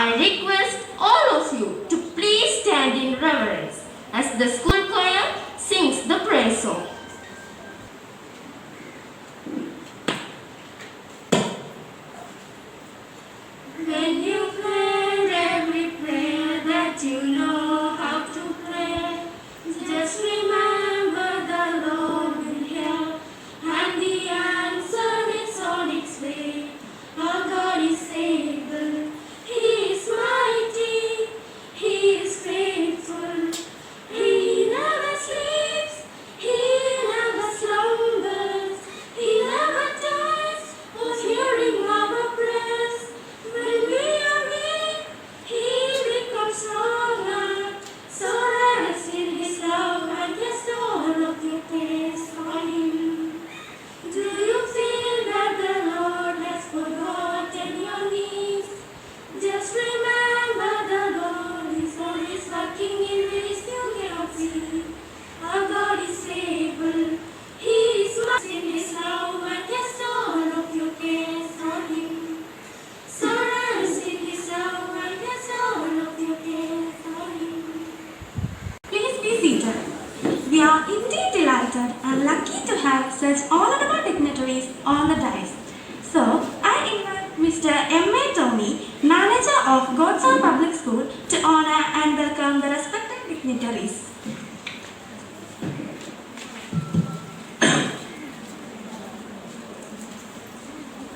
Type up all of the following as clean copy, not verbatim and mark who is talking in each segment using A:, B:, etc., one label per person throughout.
A: I request all of you to please stand in reverence as the school choir sings the praise song. When you pray every prayer that you know how to pray, just remember the Lord will hear, and the answer is on its way. Our God is able, He is mighty, He is faithful, He never sleeps, He never slumbers, He never dies, was hearing our prayers. When we are weak, He becomes stronger. So rest in His love and cast all of your cares on Him. Do you feel that the Lord has forgotten your needs? Just remember the Lord is always working in ways you cannot see. Our God is able, He is mighty in His love and cast all of your cares on Him. So rest in His love and cast all of your cares on Him.
B: Please be seated. We are indeed delighted and lucky to have such honorable dignitaries on the dais. So, I invite Mr. M.A. Tony, Manager of Godson Public School, to honor and welcome the respected dignitaries.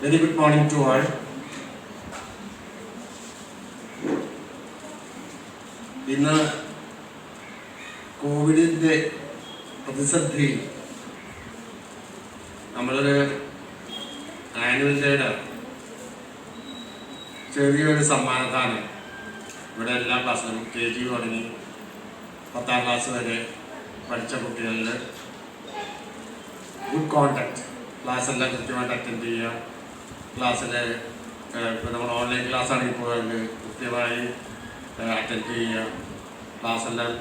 C: Very good morning to all. ഇന്ന് കോവിഡിൻ്റെ പ്രതിസന്ധിയിൽ നമ്മളൊരു annual ഡേയുടെ ചെറിയൊരു സമ്മാനദാനം ഇവിടെ എല്ലാ ക്ലാസ്സിലും KG തുടങ്ങി 10ാം ക്ലാസ് വരെ പഠിച്ച കുട്ടികളിൽ ഗുഡ് കോണ്ടാക്ട്, ക്ലാസ്സെല്ലാം കൃത്യമായിട്ട് അറ്റൻഡ് ചെയ്യുക, ക്ലാസ്സിൽ ഇപ്പോൾ നമ്മൾ ഓൺലൈൻ ക്ലാസ് ആണെങ്കിൽ പോയാൽ കൃത്യമായി അറ്റൻഡ് ചെയ്യുക, ക്ലാസ്സെല്ലാം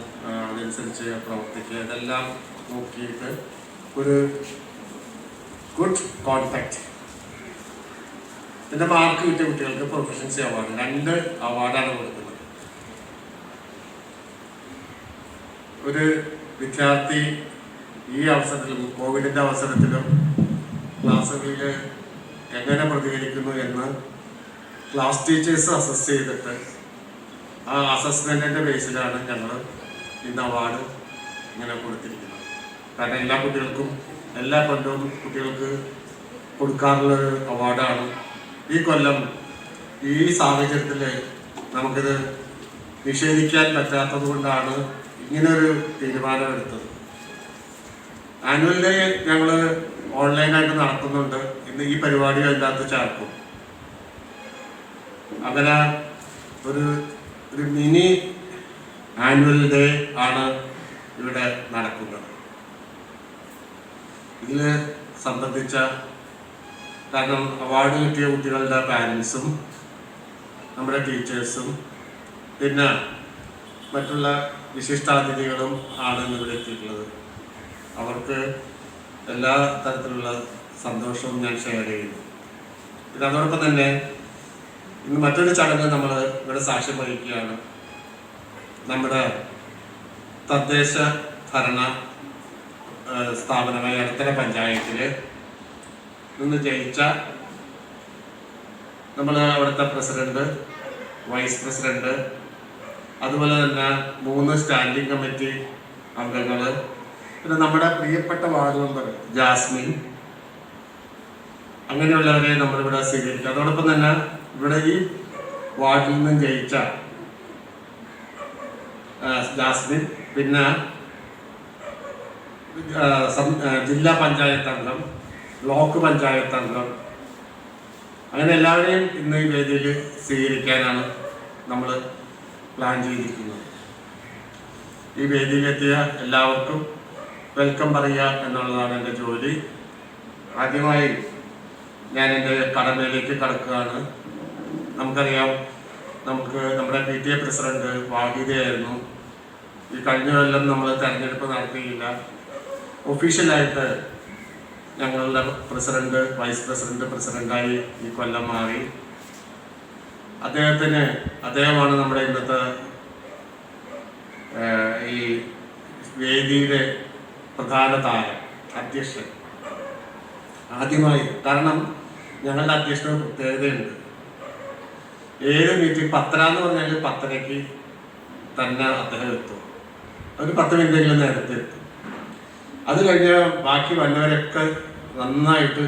C: അതനുസരിച്ച് പ്രവർത്തിക്കുക, ഇതെല്ലാം നോക്കിയിട്ട് ഒരു ഗുഡ് കോൺടാക്റ്റ്. ഇതിൻ്റെ മാർക്ക് കിട്ടിയ കുട്ടികൾക്ക് പ്രൊഫഷൻസി അവാർഡ് 2 അവാർഡാണ് കൊടുക്കുന്നത്. ഒരു വിദ്യാർത്ഥി ഈ അവസരത്തിലും കോവിഡിൻ്റെ അവസരത്തിലും ക്ലാസ്സുകളിൽ എങ്ങനെ പ്രതികരിക്കുന്നു എന്ന് ക്ലാസ് ടീച്ചേഴ്സ് അസസ് ചെയ്തിട്ട് ആ അസസ്മെൻറ്റിൻ്റെ ബേസിലാണ് ഞങ്ങൾ ഇന്ന് അവാർഡ് ഇങ്ങനെ കൊടുത്തിരിക്കുന്നത്. കാരണം എല്ലാ കുട്ടികൾക്കും എല്ലാ കൊല്ലവും കുട്ടികൾക്ക് കൊടുക്കാറുള്ളൊരു അവാർഡാണ്. ഈ കൊല്ലം ഈ സാഹചര്യത്തിൽ നമുക്കിത് നിഷേധിക്കാൻ പറ്റാത്തത് കൊണ്ടാണ് ഇങ്ങനൊരു തീരുമാനമെടുത്തത്. ആനുവൽ ഡേ ഞങ്ങൾ ഓൺലൈനായിട്ട് നടത്തുന്നുണ്ട്. ഇന്ന് ഈ പരിപാടി അതിനകത്ത് ചേർക്കും. അങ്ങനെ ഒരു മിനി ആനുവൽ ഡേ ആണ് ഇവിടെ നടക്കുന്നത്. ഇതിൽ സംബന്ധിച്ച കാരണം അവാർഡ് കിട്ടിയ കുട്ടികളുടെ പാരൻസും നമ്മുടെ ടീച്ചേഴ്സും പിന്നെ മറ്റുള്ള വിശിഷ്ടാതിഥികളും ആണ് ഇവിടെ എത്തിയിട്ടുള്ളത്. അവർക്ക് എല്ലാ തരത്തിലുള്ള സന്തോഷവും ഞാൻ ഷെയർ ചെയ്യുന്നു. പിന്നെ അതോടൊപ്പം തന്നെ ഇന്ന് മറ്റൊരു ചടങ്ങ് നമ്മൾ ഇവിടെ സാക്ഷ്യം വഹിക്കുകയാണ്. നമ്മുടെ തദ്ദേശ ഭരണ സ്ഥാപനമായ എടത്തല പഞ്ചായത്തിൽ നിന്ന് ജയിച്ച നമ്മൾ അവിടുത്തെ പ്രസിഡന്റ്, വൈസ് പ്രസിഡന്റ്, അതുപോലെ തന്നെ 3 സ്റ്റാൻഡിംഗ് കമ്മിറ്റി അംഗങ്ങൾ, പിന്നെ നമ്മുടെ പ്രിയപ്പെട്ട വാർഡ് മെമ്പർ ജാസ്മിൻ, അങ്ങനെയുള്ളവരെ നമ്മളിവിടെ സ്വീകരിക്കുക. അതോടൊപ്പം തന്നെ ഇവിടെ ഈ വാർഡിൽ നിന്നും ജയിച്ച ജാസ്മിൻ, പിന്നെ ജില്ലാ പഞ്ചായത്ത് അംഗം, ബ്ലോക്ക് പഞ്ചായത്ത് അംഗം, അങ്ങനെ എല്ലാവരെയും ഇന്ന് ഈ വേദിയിൽ സ്വീകരിക്കാനാണ് നമ്മൾ പ്ലാൻ ചെയ്തിരിക്കുന്നത്. ഈ വേദിയിലെത്തിയ എല്ലാവർക്കും വെൽക്കം പറയുക എന്നുള്ളതാണ് എൻ്റെ ജോലി. ആദ്യമായി ഞാൻ എൻ്റെ കടമയിലേക്ക് കടക്കുകയാണ്. നമുക്കറിയാം, നമ്മുടെ PTA പ്രസിഡന്റ് വാഹിദയായിരുന്നു. ഈ കഴിഞ്ഞ കൊല്ലം നമ്മൾ തെരഞ്ഞെടുപ്പ് നടത്തിയില്ല. ഒഫീഷ്യലായിട്ട് ഞങ്ങളുടെ പ്രസിഡന്റ്, വൈസ് പ്രസിഡന്റ്, പ്രസിഡന്റായി ഈ കൊല്ലം മാറി. അദ്ദേഹമാണ് നമ്മുടെ ഇന്നത്തെ ഈ വേദിയുടെ പ്രധാന താരം, അധ്യക്ഷൻ. ആദ്യമായി, കാരണം ഞങ്ങളുടെ അധ്യക്ഷന് പ്രത്യേകതയുണ്ട്. ഏത് മീറ്റിംഗ് 10 എന്ന് പറഞ്ഞാൽ 10:30 തന്നെ അദ്ദേഹം എത്തും. ഒരു 10 മിനിറ്റെങ്കിലും നേരത്തെ എത്തും. അത് കഴിഞ്ഞ് ബാക്കി വന്നവരൊക്കെ നന്നായിട്ട്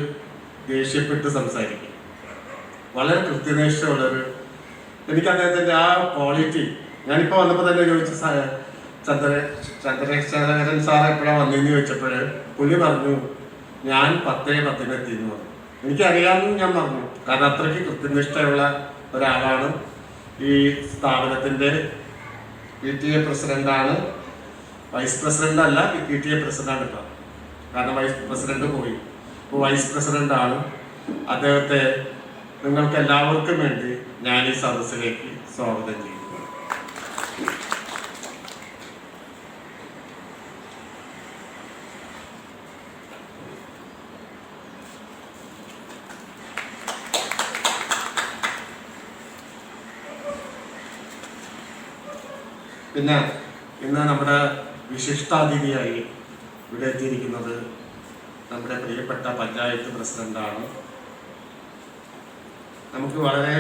C: ദേഷ്യപ്പെട്ട് സംസാരിക്കും. വളരെ കൃത്യനിഷ്ഠയുള്ളൊരു, എനിക്ക് അദ്ദേഹത്തിൻ്റെ ആ ക്വാളിറ്റി, ഞാനിപ്പോൾ വന്നപ്പോൾ തന്നെ ചോദിച്ചു, ചന്ദ്രശേഖരൻ സാർ എപ്പോഴാണ് വന്നതെന്ന് ചോദിച്ചപ്പോൾ പുള്ളി പറഞ്ഞു ഞാൻ 10:10 എത്തിയെന്ന് പറഞ്ഞു. എനിക്കറിയാമെന്ന് ഞാൻ പറഞ്ഞു, കാരണം അത്രയ്ക്ക് കൃത്യനിഷ്ഠയുള്ള ഒരാളാണ്. ഈ സ്ഥാപനത്തിൻ്റെ PTA പ്രസിഡൻ്റാണ്, വൈസ് പ്രസിഡൻ്റ് അല്ല, PTA പ്രസിഡൻ്റ് കേട്ടോ, കാരണം വൈസ് പ്രസിഡന്റ് പോയി, ഇപ്പോൾ വൈസ് പ്രസിഡൻ്റാണ്. അദ്ദേഹത്തെ നിങ്ങൾക്ക് എല്ലാവർക്കും വേണ്ടി ഞാൻ ഈ സദസ്സിലേക്ക് സ്വാഗതം ചെയ്യുന്നു. പിന്നെ ഇന്ന് നമ്മുടെ വിശിഷ്ടാതിഥിയായി ഇവിടെ എത്തിയിരിക്കുന്നത് നമ്മുടെ പ്രിയപ്പെട്ട പഞ്ചായത്ത് പ്രസിഡന്റാണ്. നമുക്ക് വളരെ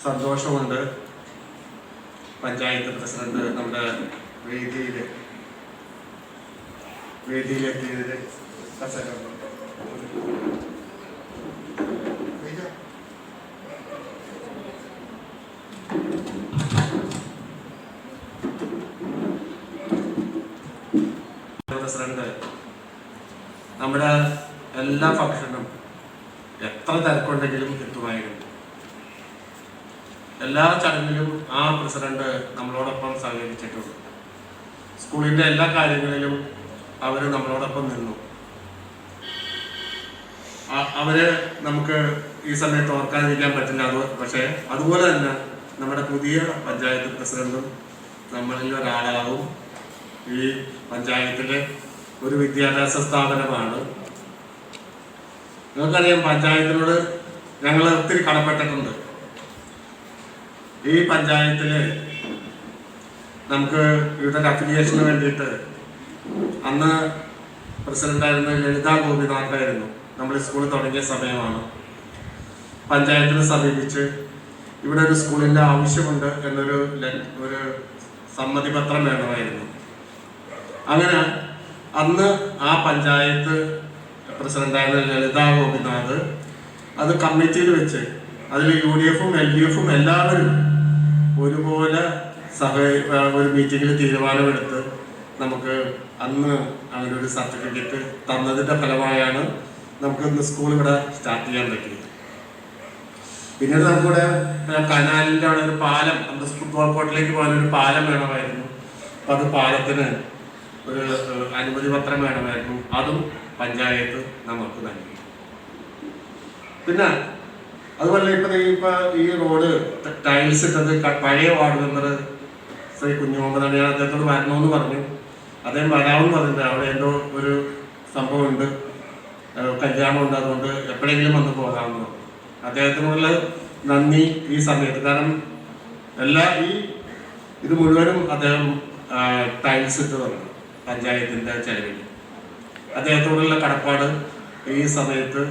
C: സന്തോഷമുണ്ട് പഞ്ചായത്ത് പ്രസിഡന്റ് നമ്മുടെ വേദിയിലെത്തിയതിൽ. പ്രസിഡന്റ് നമ്മുടെ എല്ലാ ഫംഗ്ഷനും എത്ര തിരക്കുണ്ടെങ്കിലും എത്തുമായിരുന്നു. എല്ലാ ചടങ്ങിലും ആ പ്രസിഡന്റ് നമ്മളോടൊപ്പം സഹകരിച്ചിട്ടുണ്ട്. സ്കൂളിൻ്റെ എല്ലാ കാര്യങ്ങളിലും അവർ നമ്മളോടൊപ്പം നിന്നു. അവര് നമുക്ക് ഈ സമയത്ത് ഓർക്കാതിരിക്കാൻ പറ്റില്ല. പക്ഷേ അതുപോലെ തന്നെ നമ്മുടെ പുതിയ പഞ്ചായത്ത് പ്രസിഡന്റും നമ്മളിൽ ഒരാളാവും. ഈ പഞ്ചായത്തിലെ ഒരു വിദ്യാഭ്യാസ സ്ഥാപനമാണ്. നിങ്ങൾക്കറിയാം, പഞ്ചായത്തിനോട് ഞങ്ങൾ ഒത്തിരി കടപ്പെട്ടിട്ടുണ്ട്. ഈ പഞ്ചായത്തിൽ നമുക്ക് ഇവിടെ അഫിലിയേഷന് വേണ്ടിയിട്ട് അന്ന് പ്രസിഡന്റായിരുന്ന ലളിത ഗോപിനാഥായിരുന്നു. നമ്മൾ സ്കൂൾ തുടങ്ങിയ സമയമാണ്. പഞ്ചായത്തിനെ സമീപിച്ച് ഇവിടെ ഒരു സ്കൂളിൻ്റെ ആവശ്യമുണ്ട് എന്നൊരു സമ്മതിപത്രം വേണമായിരുന്നു. അങ്ങനെ അന്ന് ആ പഞ്ചായത്ത് പ്രസിഡന്റായിരുന്ന ലളിത ഗോപിനാഥ് അത് കമ്മിറ്റിയിൽ വെച്ച് അതിൽ UDFും LDFും എല്ലാവരും ഒരുപോലെ ഒരു മീറ്റിങ്ങിൽ തീരുമാനമെടുത്ത് നമുക്ക് അന്ന് അങ്ങനെ ഒരു സർട്ടിഫിക്കറ്റ് തന്നതിൻ്റെ ഫലമായാണ് നമുക്ക് ഇന്ന് സ്കൂൾ ഇവിടെ സ്റ്റാർട്ട് ചെയ്യാൻ പറ്റിയത്. പിന്നീട് നമുക്കിവിടെ കനാലിൻ്റെ അവിടെ ഒരു പാലം, നമ്മുടെ ഫുട്ബോൾ കോർട്ടിലേക്ക് പോകാൻ ഒരു പാലം വേണമായിരുന്നു. അപ്പം അത് പാലത്തിന് ഒരു അനുമതി പത്രം വേണമായിരുന്നു. അതും പഞ്ചായത്ത് നമുക്ക് നൽകി. പിന്നെ അതുപോലെ ഈ റോഡ് ടൈൽസ് ഇട്ടത് പഴയ വാർഡ് മെമ്പർ ശ്രീ കുഞ്ഞുമുഹമ്മദാണ്. ഞാൻ അദ്ദേഹത്തോട് വരണമെന്ന് പറഞ്ഞു. അദ്ദേഹം വരാമെന്ന് പറഞ്ഞിട്ട് അവിടെ എന്തോ ഒരു സംഭവമുണ്ട്, കല്യാണം ഉണ്ട്, അതുകൊണ്ട് എപ്പോഴെങ്കിലും വന്ന് പോകാമെന്ന് പറഞ്ഞു. അദ്ദേഹത്തിനുള്ള നന്ദി ഈ സമയത്ത്. കാരണം ഇത് മുഴുവനും അദ്ദേഹം ടൈൽസ് ഇട്ട് തന്നു പഞ്ചായത്തിൻ്റെ ചെലവിൽ. അദ്ദേഹത്തോടുള്ള കടപ്പാട് ഈ സമയത്ത്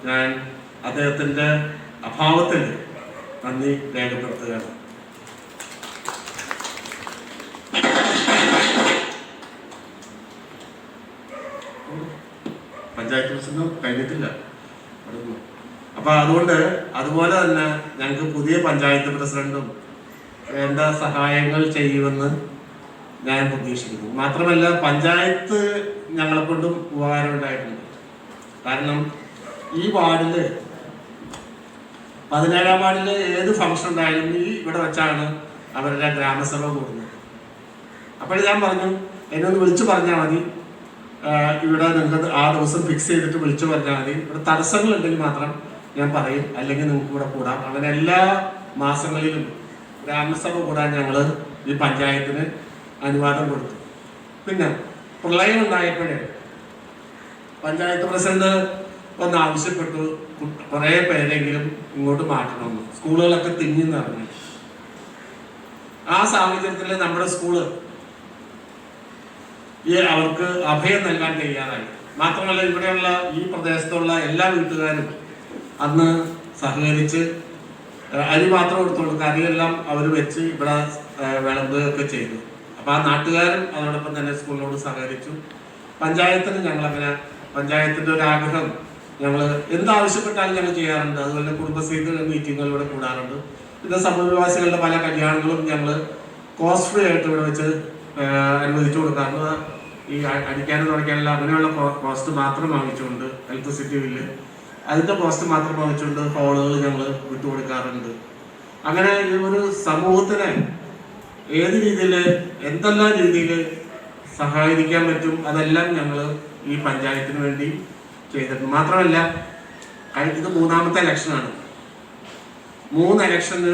C: ഞാൻ അദ്ദേഹത്തിൻ്റെ അഭാവത്തിൽ നന്ദി രേഖപ്പെടുത്തുകയാണ്. പഞ്ചായത്ത് പ്രസിഡന്റ് കഴിഞ്ഞിട്ടില്ല. അപ്പൊ അതുപോലെ തന്നെ ഞങ്ങൾക്ക് പുതിയ പഞ്ചായത്ത് പ്രസിഡന്റും വേണ്ട സഹായങ്ങൾ ചെയ്യുമെന്ന് ഞാൻ പ്രതീക്ഷിക്കുന്നു. മാത്രമല്ല, പഞ്ചായത്ത് ഞങ്ങളെ കൊണ്ടും ഉപകാരം ഉണ്ടായിട്ടുണ്ട്. കാരണം ഈ വാർഡില് 17-ാം വാർഡില് ഏത് ഫംഗ്ഷൻ ഉണ്ടായാലും ഇവിടെ വെച്ചാണ് അവരുടെ ഗ്രാമസഭ കൂടുന്നത്. അപ്പോൾ ഞാൻ പറഞ്ഞു, എന്നെ ഒന്ന് വിളിച്ചു പറഞ്ഞാൽ മതി, ഇവിടെ നിങ്ങൾക്ക് ആ ദിവസം ഫിക്സ് ചെയ്തിട്ട് വിളിച്ചു പറഞ്ഞാൽ മതി. ഇവിടെ തടസ്സങ്ങൾ ഉണ്ടെങ്കിൽ മാത്രം ഞാൻ പറയും, അല്ലെങ്കിൽ നിങ്ങൾക്ക് ഇവിടെ കൂടാം. അങ്ങനെ എല്ലാ മാസങ്ങളിലും ഗ്രാമസഭ കൂടാൻ ഞങ്ങൾ ഈ പഞ്ചായത്തിന് അനുവാദം കൊടുത്തു. പിന്നെ പ്രളയം ഉണ്ടായപ്പോഴേ പഞ്ചായത്ത് പ്രസിഡന്റ് ഒന്ന് ആവശ്യപ്പെട്ടു കുറേ പേരെങ്കിലും ഇങ്ങോട്ട് മാറ്റണമെന്ന്. സ്കൂളുകളൊക്കെ തിങ്ങി നിറഞ്ഞു. ആ സാഹചര്യത്തിൽ നമ്മുടെ സ്കൂള് അവർക്ക് അഭയം നൽകാൻ തയ്യാറായി. മാത്രമല്ല ഇവിടെയുള്ള ഈ പ്രദേശത്തുള്ള എല്ലാ വീട്ടുകാരും അന്ന് സഹകരിച്ച് അരി മാത്രം എടുത്തു കൊടുക്കുക, അരിയെല്ലാം അവർ വെച്ച് ഇവിടെ വിളമ്പുകയൊക്കെ ചെയ്തു. അപ്പോൾ ആ നാട്ടുകാരും അതോടൊപ്പം തന്നെ സ്കൂളിനോട് സഹകരിച്ചു. പഞ്ചായത്തിന് ഞങ്ങളങ്ങനെ പഞ്ചായത്തിൻ്റെ ഒരു ആഗ്രഹം ഞങ്ങൾ എന്താവശ്യപ്പെട്ടാലും ഞങ്ങൾ ചെയ്യാറുണ്ട്. അതുപോലെ കുടുംബശ്രീയുടെ മീറ്റിങ്ങുകൾ ഇവിടെ കൂടാറുണ്ട്. പിന്നെ സമീപവാസികളുടെ പല കല്യാണങ്ങളും ഞങ്ങൾ കോസ്റ്റ് ഫ്രീ ആയിട്ട് ഇവിടെ വെച്ച് അനുവദിച്ചു കൊടുക്കാറുണ്ട്. ഈ അടിക്കാനും തുടയ്ക്കാനുള്ള അങ്ങനെയുള്ള കോസ്റ്റ് മാത്രം വാങ്ങിച്ചുകൊണ്ട് ഇലക്ട്രിസിറ്റി ബില്ല് അതിൻ്റെ കോസ്റ്റ് മാത്രം വാങ്ങിച്ചുകൊണ്ട് ഹോളുകൾ ഞങ്ങൾ വിട്ടുകൊടുക്കാറുണ്ട്. അങ്ങനെ ഈ ഒരു സമൂഹത്തിനെ ഏത് രീതിയിൽ എന്തെല്ലാം രീതിയിൽ സഹായിക്കാൻ പറ്റും അതെല്ലാം ഞങ്ങൾ ഈ പഞ്ചായത്തിന് വേണ്ടി ചെയ്തിട്ടുണ്ട്. മാത്രമല്ല ഇത് 3ാമത്തെ ഇലക്ഷനാണ്. 3 ഇലക്ഷന്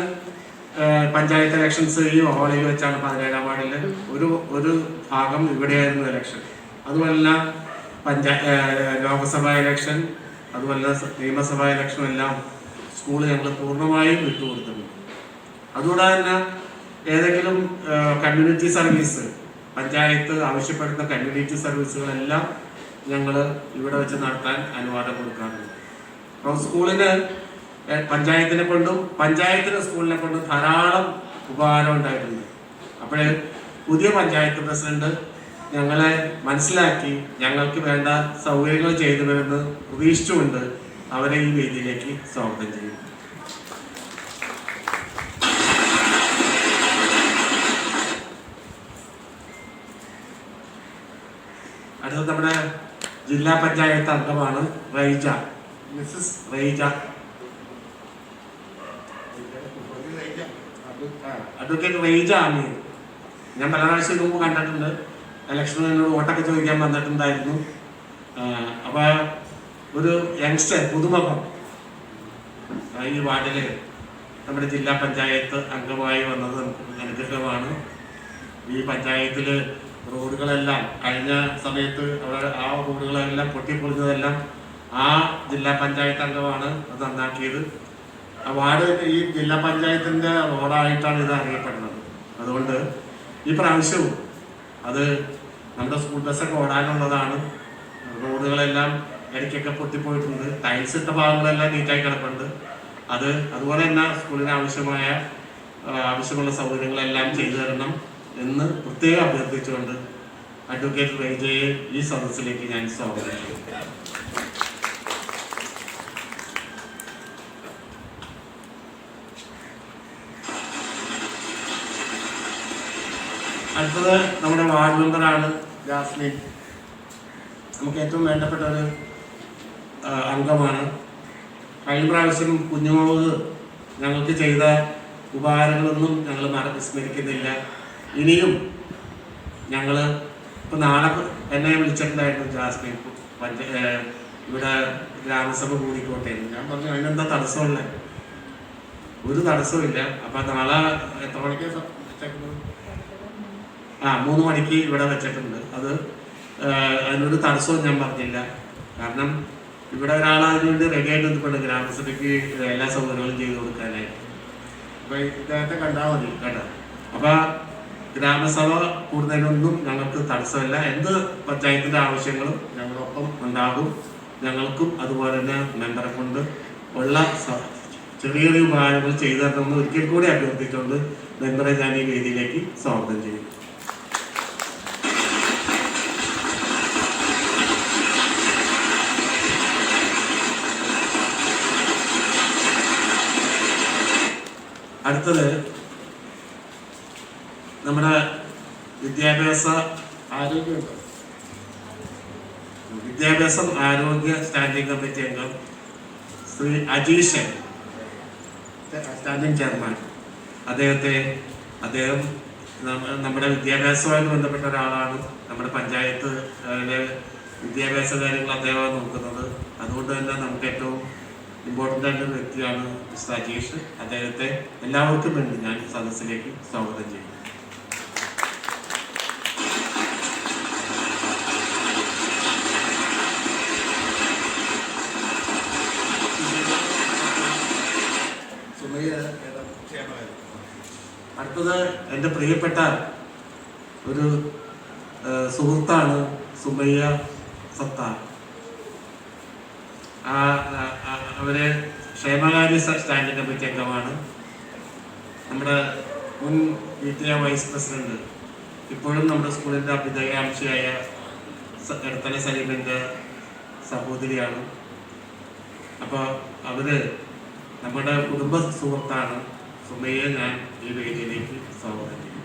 C: പഞ്ചായത്ത് ഇലക്ഷൻസ് ഈ ഹാളിൽ വെച്ചാണ് 17ാം വാർഡിൽ ഒരു ഭാഗം ഇവിടെയായിരുന്നു ഇലക്ഷൻ. അതുമല്ല ലോക്സഭാ ഇലക്ഷൻ അതുമല്ല നിയമസഭാ ഇലക്ഷൻ എല്ലാം സ്കൂൾ ഞങ്ങൾ പൂർണ്ണമായും വിട്ടുകൊടുത്തിട്ടുണ്ട്. അതുകൂടാതെ തന്നെ ഏതെങ്കിലും കമ്മ്യൂണിറ്റി സർവീസ് പഞ്ചായത്ത് ആവശ്യപ്പെടുന്ന കമ്മ്യൂണിറ്റി സർവീസുകളെല്ലാം ഞങ്ങൾ ഇവിടെ വെച്ച് നടത്താൻ അനുവാദം കൊടുക്കാറുണ്ട്. അപ്പോൾ സ്കൂളിന് പഞ്ചായത്തിനെ കൊണ്ടും പഞ്ചായത്തിന് സ്കൂളിനെ കൊണ്ടും ധാരാളം ഉപകാരം ഉണ്ടായിട്ടുണ്ട്. അപ്പോഴേ പുതിയ പഞ്ചായത്ത് പ്രസിഡന്റ് ഞങ്ങളെ മനസ്സിലാക്കി ഞങ്ങൾക്ക് വേണ്ട സൗകര്യങ്ങൾ ചെയ്തു വരുമെന്ന് പ്രതീക്ഷിച്ചുകൊണ്ട് അവരെ ഈ വേദിയിലേക്ക് സ്വാഗതം ചെയ്യും. അടുത്തത് നമ്മുടെ ജില്ലാ പഞ്ചായത്ത് അംഗമാണ് റൈജ, മിസ്സസ് റൈജ. അഡ്വക്കേറ്റ് റൈജ അമീർ. ഞാൻ പല പ്രാവശ്യം മുമ്പ് കണ്ടിട്ടുണ്ട്. ഇലക്ഷനിൽ എന്നോട് വോട്ടൊക്കെ ചോദിക്കാൻ വന്നിട്ടുണ്ടായിരുന്നു. അപ്പോൾ ഒരു യങ്സ്റ്റർ പുതുമുഖം ഈ വാർഡിൽ നമ്മുടെ ജില്ലാ പഞ്ചായത്ത് അംഗമായി വന്നത് നമുക്ക് അനുഗ്രഹമാണ്. ഈ പഞ്ചായത്തിൽ റോഡുകളെല്ലാം കഴിഞ്ഞ സമയത്ത് അവിടെ ആ റോഡുകളെല്ലാം പൊട്ടിപ്പൊളിഞ്ഞതെല്ലാം ആ ജില്ലാ പഞ്ചായത്ത് അംഗമാണ് അത് നന്നാക്കിയത്. ആ വാർഡ് ഈ ജില്ലാ പഞ്ചായത്തിൻ്റെ റോഡായിട്ടാണ് ഇത് അറിയപ്പെടുന്നത്. അതുകൊണ്ട് ഈ പ്രാവശ്യവും അത് നമ്മുടെ സ്കൂൾ ബസ്സൊക്കെ ഓടാനുള്ളതാണ്. റോഡുകളെല്ലാം ഇടയ്ക്കൊക്കെ പൊട്ടിപ്പോയിട്ടുണ്ട്. ടൈൽസ് ഇട്ട ഭാഗങ്ങളെല്ലാം നീറ്റായി കിടപ്പുണ്ട്. അതുപോലെ തന്നെ സ്കൂളിന് ആവശ്യമുള്ള സൗകര്യങ്ങളെല്ലാം ചെയ്തു തരണം എന്ന് പ്രത്യേകം അഭ്യർത്ഥിച്ചുകൊണ്ട് അഡ്വക്കേറ്റ് റൈജയെ ഈ സദസ്സിലേക്ക് ഞാൻ സ്വാഗതം ചെയ്യും. അടുത്തത് നമ്മുടെ വാർഡ് മെമ്പറാണ് ജാസ്മിൻ. നമുക്ക് ഏറ്റവും വേണ്ടപ്പെട്ട ഒരു അംഗമാണ്. കഴിഞ്ഞ പ്രാവശ്യം കുഞ്ഞുമോള് ഞങ്ങൾക്ക് ചെയ്ത ഉപകാരങ്ങളൊന്നും ഞങ്ങൾ വിസ്മരിക്കുന്നില്ല. ഇനിയും ഞങ്ങൾ ഇപ്പോൾ നാളെ എന്നെ വിളിച്ചിട്ടുണ്ടായിരുന്നു ജാസ്മിൻ ഇവിടെ ഗ്രാമസഭ കൂടിക്കോട്ടെ. ഞാൻ പറഞ്ഞു അതിനെന്താ തടസ്സമുള്ള ഒരു തടസ്സമില്ല. അപ്പം നാളെ എത്ര മണിക്ക് വെച്ചേക്കുന്നത്? 3 മണിക്ക് ഇവിടെ വെച്ചിട്ടുണ്ട്. അതിനൊരു തടസ്സവും ഞാൻ പറഞ്ഞില്ല. കാരണം ഇവിടെ ഒരാൾ അതിനുവേണ്ടി റെഡി ആയിട്ട് നിൽപ്പുണ്ട് ഗ്രാമസഭയ്ക്ക് എല്ലാ സൗകര്യങ്ങളും ചെയ്തു കൊടുക്കാനായിട്ട്. അപ്പം ഇദ്ദേഹത്തെ കണ്ടാൽ മതി കേട്ടോ. അപ്പം ഗ്രാമസഭ കൂടുന്നതിനൊന്നും ഞങ്ങൾക്ക് തടസ്സമില്ല. എന്ത് പഞ്ചായത്തിൻ്റെ ആവശ്യങ്ങളും ഞങ്ങളൊപ്പം ഉണ്ടാകും. ഞങ്ങൾക്കും അതുപോലെ തന്നെ മെമ്പറെ കൊണ്ട് ഉള്ള ചെറിയ ചെറിയ ഉപകാരങ്ങൾ ചെയ്തു തരണമെന്ന് ഒരിക്കൽ കൂടി അഭ്യർത്ഥിച്ചുകൊണ്ട് മെമ്പറെ ഞാൻ ഈ വേദിയിലേക്ക് സ്വാഗതം ചെയ്യും. അടുത്തത് നമ്മുടെ വിദ്യാഭ്യാസം ആരോഗ്യ സ്റ്റാൻഡിംഗ് കമ്മിറ്റി അംഗം ശ്രീ അജീഷൻ, സ്റ്റാൻഡിംഗ് ചെയർമാൻ. അദ്ദേഹം നമ്മുടെ വിദ്യാഭ്യാസവുമായിട്ട് ബന്ധപ്പെട്ട ഒരാളാണ്. നമ്മുടെ പഞ്ചായത്ത് വിദ്യാഭ്യാസ കാര്യങ്ങൾ അദ്ദേഹമാണ് നോക്കുന്നത്. അതുകൊണ്ട് തന്നെ നമുക്ക് ഏറ്റവും ഇമ്പോർട്ടൻ്റ് ആയിട്ടൊരു വ്യക്തിയാണ് മിസ്റ്റർ അജീഷ്. അദ്ദേഹത്തെ എല്ലാവർക്കും വേണ്ടി ഞാൻ സദസ്സിലേക്ക് സ്വാഗതം ചെയ്യും. അടുത്തത് എൻ്റെ പ്രിയപ്പെട്ട ഒരു സുഹൃത്താണ് സുമയ്യ സത്താർ. അവര് ക്ഷേമകാര്യ സ്റ്റാൻഡിംഗ് കമ്മിറ്റി അംഗമാണ്. നമ്മുടെ മുൻ PTA വൈസ് പ്രസിഡന്റ്, ഇപ്പോഴും നമ്മുടെ സ്കൂളിൻ്റെ അഭ്യുദയാംശയായ എടത്തല സലീമിൻ്റെ സഹോദരിയാണ്. അപ്പോൾ അവര് നമ്മുടെ കുടുംബ സുഹൃത്താണ്. സുമയ്യെ ഞാൻ ഈ വേദിയിലേക്ക് സ്വാഗതം ചെയ്യും.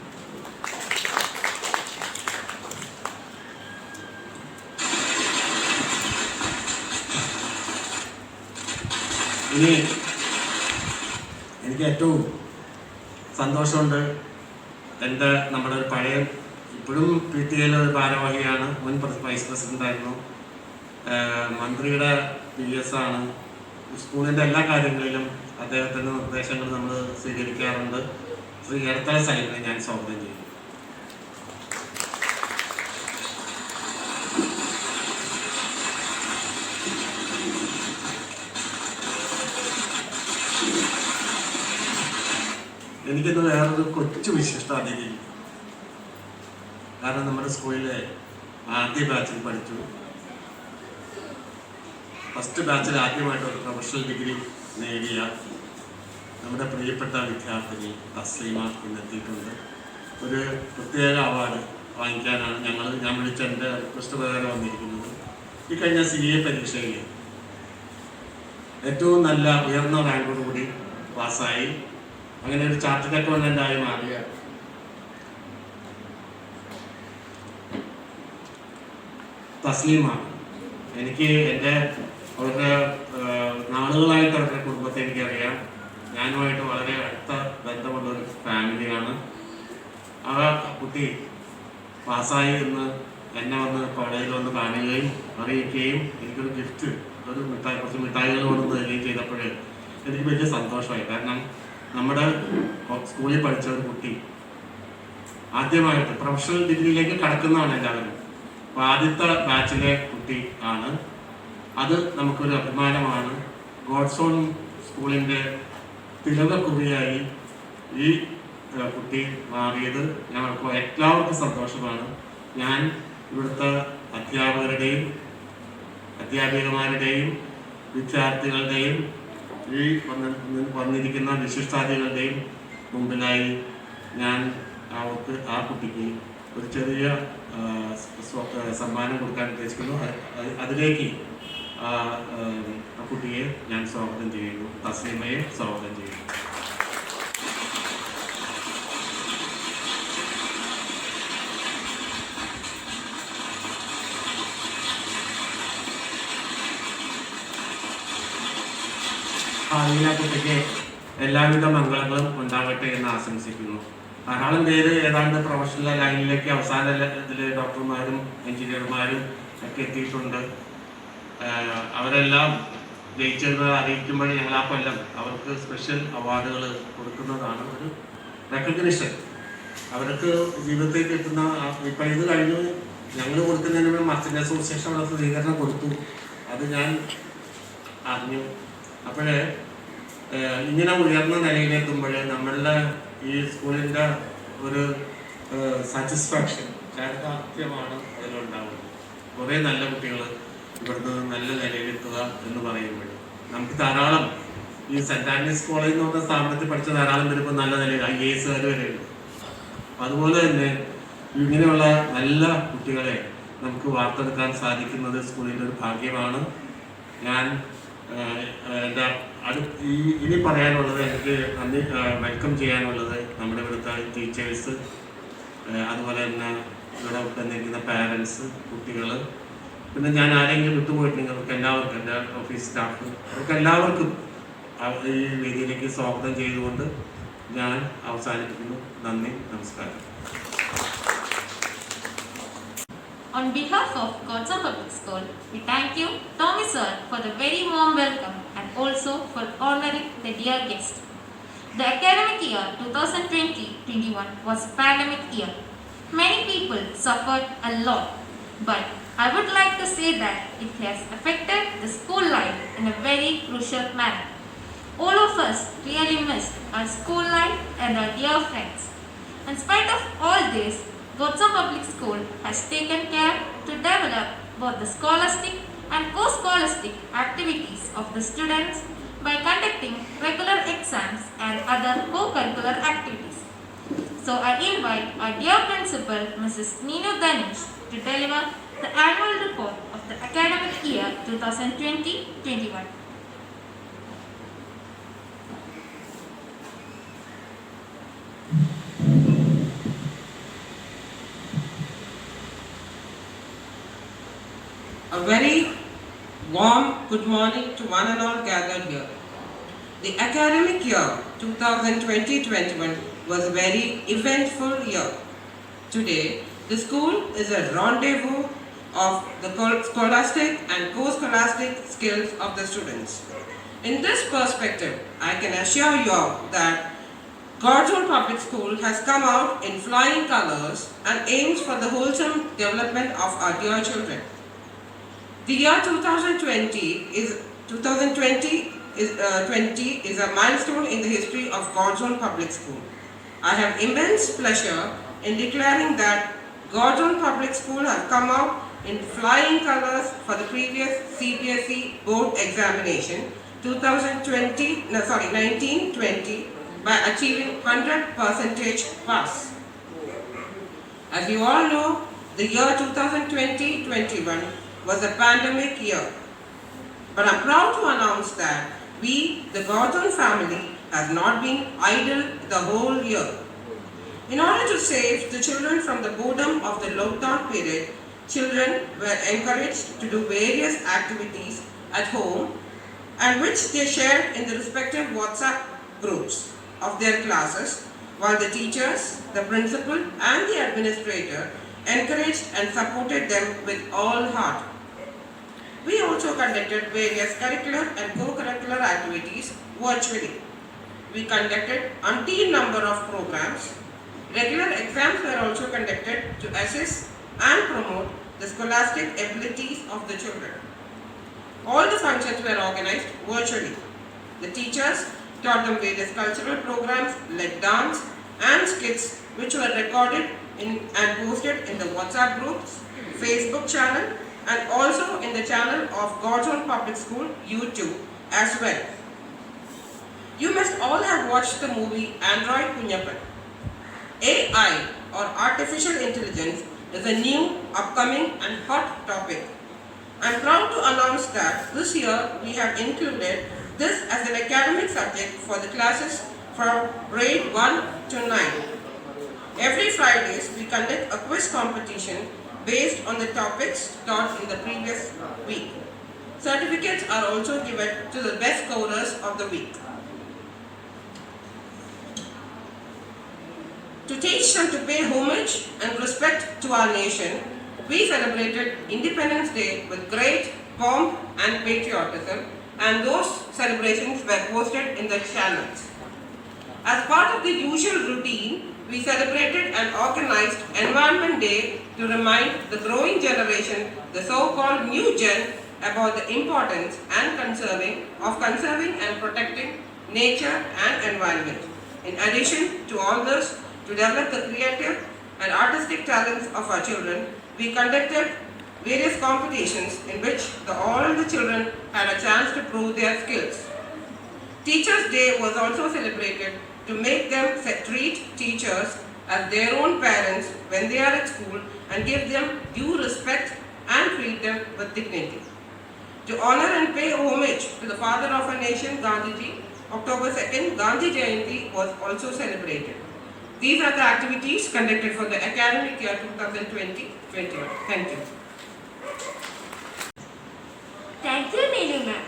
C: ഇനി എനിക്ക് ഏറ്റവും സന്തോഷമുണ്ട്. നമ്മുടെ ഒരു പഴയ, ഇപ്പോഴും PTA ഒരു ഭാരവാഹിയാണ്, മുൻ വൈസ് പ്രസിഡൻ്റായിരുന്നു, മന്ത്രിയുടെ PS ആണ്. സ്കൂളിൻ്റെ എല്ലാ കാര്യങ്ങളിലും അദ്ദേഹത്തിൻ്റെ നിർദ്ദേശങ്ങൾ നമ്മൾ സ്വീകരിക്കാറുണ്ട്. ശ്രീ എടത്തല സലീമിനെ ഞാൻ സ്വാഗതം ചെയ്യും. എനിക്കിന്ന് വേറൊരു കൊച്ചു വിശിഷ്ട അതിഥി, കാരണം നമ്മുടെ സ്കൂളിലെ ആദ്യ ബാച്ചിൽ പഠിച്ചു. ഫസ്റ്റ് ബാച്ചിൽ ആദ്യമായിട്ട് ഒരു പ്രൊഫഷണൽ ഡിഗ്രി നേടിയ നമ്മുടെ പ്രിയപ്പെട്ട വിദ്യാർത്ഥിനി തസ്ലീമ ഇന്നെത്തിയിട്ടുണ്ട്. ഒരു പ്രത്യേക അവാർഡ് വാങ്ങിക്കാനാണ് ഞാൻ വിളിച്ച എൻ്റെ റിക്വസ്റ്റ് പ്രകാരം വന്നിരിക്കുന്നത്. ഈ കഴിഞ്ഞ CA പരീക്ഷയിൽ ഏറ്റവും നല്ല ഉയർന്ന റാങ്കോടുകൂടി പാസ്സായി അങ്ങനെ ഒരു ചാർട്ടേഡ് അക്കൗണ്ടൻ്റായി മാറിയ തസ്ലീമാണ്. എനിക്ക് അവരുടെ നാളുകളായിട്ട് അവരുടെ കുടുംബത്തെ എനിക്കറിയാം. ഞാനുമായിട്ട് വളരെ അടുത്ത ബന്ധമുള്ളൊരു ഫാമിലിയാണ്. ആ കുട്ടി പാസ്സായി എന്ന് എന്നെ വന്ന് കോളേജിൽ വന്ന് കാണുകയും അറിയിക്കുകയും എനിക്കൊരു ഗിഫ്റ്റ്, കുറച്ച് മിഠായികൾ കൊണ്ടു തരികയും ചെയ്തപ്പോൾ എനിക്ക് വലിയ സന്തോഷമായി. കാരണം നമ്മുടെ സ്കൂളിൽ പഠിച്ച ഒരു കുട്ടി ആദ്യമായിട്ട് പ്രൊഫഷണൽ ഡിഗ്രിയിലേക്ക് കടക്കുന്നതാണ് എല്ലാവരും. അപ്പോൾ ആദ്യത്തെ ബാച്ചിലെ കുട്ടി ആണ്. അത് നമുക്കൊരു അഭിമാനമാണ്. ഗോഡ്സ് ഓൺ സ്കൂളിൻ്റെ തിലകക്കുറിയായി ഈ കുട്ടി മാറിയത് ഞങ്ങൾക്ക് എല്ലാവർക്കും സന്തോഷമാണ്. ഞാൻ ഇവിടുത്തെ അധ്യാപകരുടെയും അധ്യാപികമാരുടെയും വിദ്യാർത്ഥികളുടെയും ഈ വന്നിരിക്കുന്ന വിശിഷ്ടാതികളുടെയും മുമ്പിലായി ഞാൻ ആ കുട്ടിക്ക് ഒരു ചെറിയ സമ്മാനം കൊടുക്കാൻ ഉദ്ദേശിക്കുന്നു. അതിലേക്ക് ആ കുട്ടിയെ ഞാൻ സ്വാഗതം ചെയ്യുന്നു. തസ്ലീമയെ സ്വാഗതം ചെയ്യുന്നു. കുട്ടിക്ക് എല്ലാവിധ മംഗളങ്ങളും ഉണ്ടാകട്ടെ എന്ന് ആശംസിക്കുന്നു. ധാരാളം പേര് ഏതാണ്ട് പ്രൊഫഷണൽ ലൈനിലേക്ക് അവസാന ഇതിൽ ഡോക്ടർമാരും എഞ്ചിനീയർമാരും ഒക്കെ എത്തിയിട്ടുണ്ട്. അവരെല്ലാം ജയിച്ചെന്ന് അറിയിക്കുമ്പോൾ ഞങ്ങൾ ആ കൊല്ലം അവർക്ക് സ്പെഷ്യൽ അവാർഡുകൾ കൊടുക്കുന്നതാണ് ഒരു റെക്കഗ്നിഷൻ. അവർക്ക് ജീവിതത്തിൽ കിട്ടുന്ന ഇപ്പം ഇത് കഴിഞ്ഞ് ഞങ്ങൾ കൊടുക്കുന്നതിന് മുമ്പ് മർച്ചൻ്റ് അസോസിയേഷൻ അവിടെ സ്വീകരണം കൊടുത്തു. അത് ഞാൻ അറിഞ്ഞു. അപ്പോഴേ ഇങ്ങനെ ഉയർന്ന നിലയിലെത്തുമ്പോൾ നമ്മളുടെ ഈ സ്കൂളിൻ്റെ ഒരു സാറ്റിസ്ഫാക്ഷൻ, ചാരിതാർത്ഥ്യമാണ് അതിലുണ്ടാവുന്നത്. കുറേ നല്ല കുട്ടികൾ ഇവിടുന്ന് നല്ല നിലയിലെത്തുക എന്ന് പറയുമ്പോൾ നമുക്ക് ധാരാളം ഈ സെൻറ് ആന്റണീസ് കോളേജ് എന്ന് പറഞ്ഞ സ്ഥാപനത്തിൽ പഠിച്ച ധാരാളം പേര് ഇപ്പോൾ നല്ല നിലയിൽ IAS വരെയുണ്ട്. അതുപോലെ തന്നെ ഇങ്ങനെയുള്ള നല്ല കുട്ടികളെ നമുക്ക് വാർത്തെടുക്കാൻ സാധിക്കുന്നത് സ്കൂളിൻ്റെ ഒരു ഭാഗ്യമാണ്. ഞാൻ എൻ്റെ ഇനി പറയാനുള്ളത്, എനിക്ക് വെൽക്കം ചെയ്യാനുള്ളത് നമ്മുടെ ഇവിടുത്തെ ടീച്ചേഴ്സ്, അതുപോലെ തന്നെ ഇവിടെ വന്നിരിക്കുന്ന പാരൻസ്, കുട്ടികൾ, പിന്നെ ഞാൻ ആരെങ്കിലും വിട്ടുപോയിട്ടുണ്ടെങ്കിൽ അവർക്ക് എല്ലാവർക്കും, എൻ്റെ ഓഫീസ് സ്റ്റാഫ്, അവർക്ക് എല്ലാവർക്കും ഈ വേദിയിലേക്ക് സ്വാഗതം ചെയ്തുകൊണ്ട് ഞാൻ അവസാനിപ്പിക്കുന്നു. നന്ദി, നമസ്കാരം.
D: On behalf of Godsa Public School, we thank you, Tommy sir, for the very warm welcome and also for honoring the dear guest. The academic year 2020-21 was a pandemic year. Many people suffered a lot, but I would like to say that it has affected the school life in a very crucial manner. All of us really missed our school life and our dear friends. In spite of all this, Godsa Public School has taken care to develop both the scholastic and co-scholastic activities of the students by conducting regular exams and other co-curricular activities. So I invite our dear principal, Mrs. Neenu Danish, to deliver the annual report of the academic year 2020-21.
E: A very warm good morning to one and all gathered here. The academic year 2020-21 was a very eventful year. Today, the school is a rendezvous of the scholastic and co-scholastic skills of the students. In this perspective, I can assure you all that Godson Public School has come out in flying colors and aims for the wholesome development of our dear children. The year 2020 is a milestone in the history of Godson Public School. I have immense pleasure in declaring that Godson Public School has come out in flying colors for the previous CBSE board examination 1920 by achieving 100% pass. As you all know, the year 2020-21 was a pandemic year. But I'm proud to announce that we, the Godson family, has not been idle the whole year. In order to save the children from the boredom of the lockdown period, children were encouraged to do various activities at home and which they shared in the respective WhatsApp groups of their classes, while the teachers, the principal and the administrator encouraged and supported them with all heart. We also conducted various curricular and co-curricular activities virtually. We conducted umpteen number of programs. Regular exams were also conducted to assess and promote the scholastic abilities of the children. All the functions were organized virtually. The teachers taught them various cultural programs like dance and skits which were recorded and posted in the WhatsApp groups, Facebook channel and also in the channel of Godson Public School YouTube as well. You must all have watched the movie Android Kunyappan. AI or artificial intelligence is a new, upcoming and hot topic. I am proud to announce that this year we have included this as an academic subject for the classes from grade 1 to 9. Every Fridays we conduct a quiz competition based on the topics taught in the previous week. Certificates are also given to the best scorers of the week. To teach and to pay homage and respect to our nation, we celebrated Independence Day with great pomp and patriotism, and those celebrations were posted in the channels. As part of the usual routine, we celebrated and organized Environment Day to remind the growing generation, the so-called new gen, about the importance and conserving and protecting nature and environment. In addition to all this, to develop the creative and artistic talents of our children, we conducted various competitions in which all the children had a chance to prove their skills. Teachers' Day was also celebrated to make them treat teachers as their own parents when they are at school and give them due respect and treat them with dignity. To honor and pay homage to the father of our nation, Gandhiji, October 2nd, Gandhi Jayanti was also celebrated. These are the activities conducted for the academic year 2020-21. Thank you.
A: Thank you, Neenu ma'am.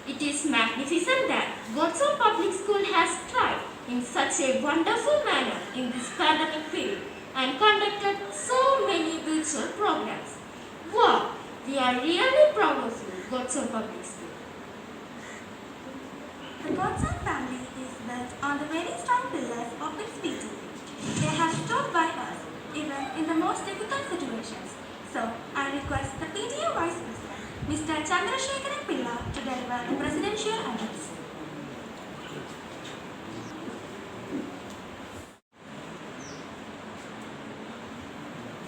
A: It is magnificent that Godson Public School has tried in such a wonderful manner in this pandemic period and conducted so many virtual programs. Wow! We are really proud of you, Godson Public School.
B: The Godson family is built on the very strong pillars of its people. They have stood by us even in the most difficult situations. So, I request the PTA Vice President, Mr. Chandrasekharan Pilla, to deliver the presidential address.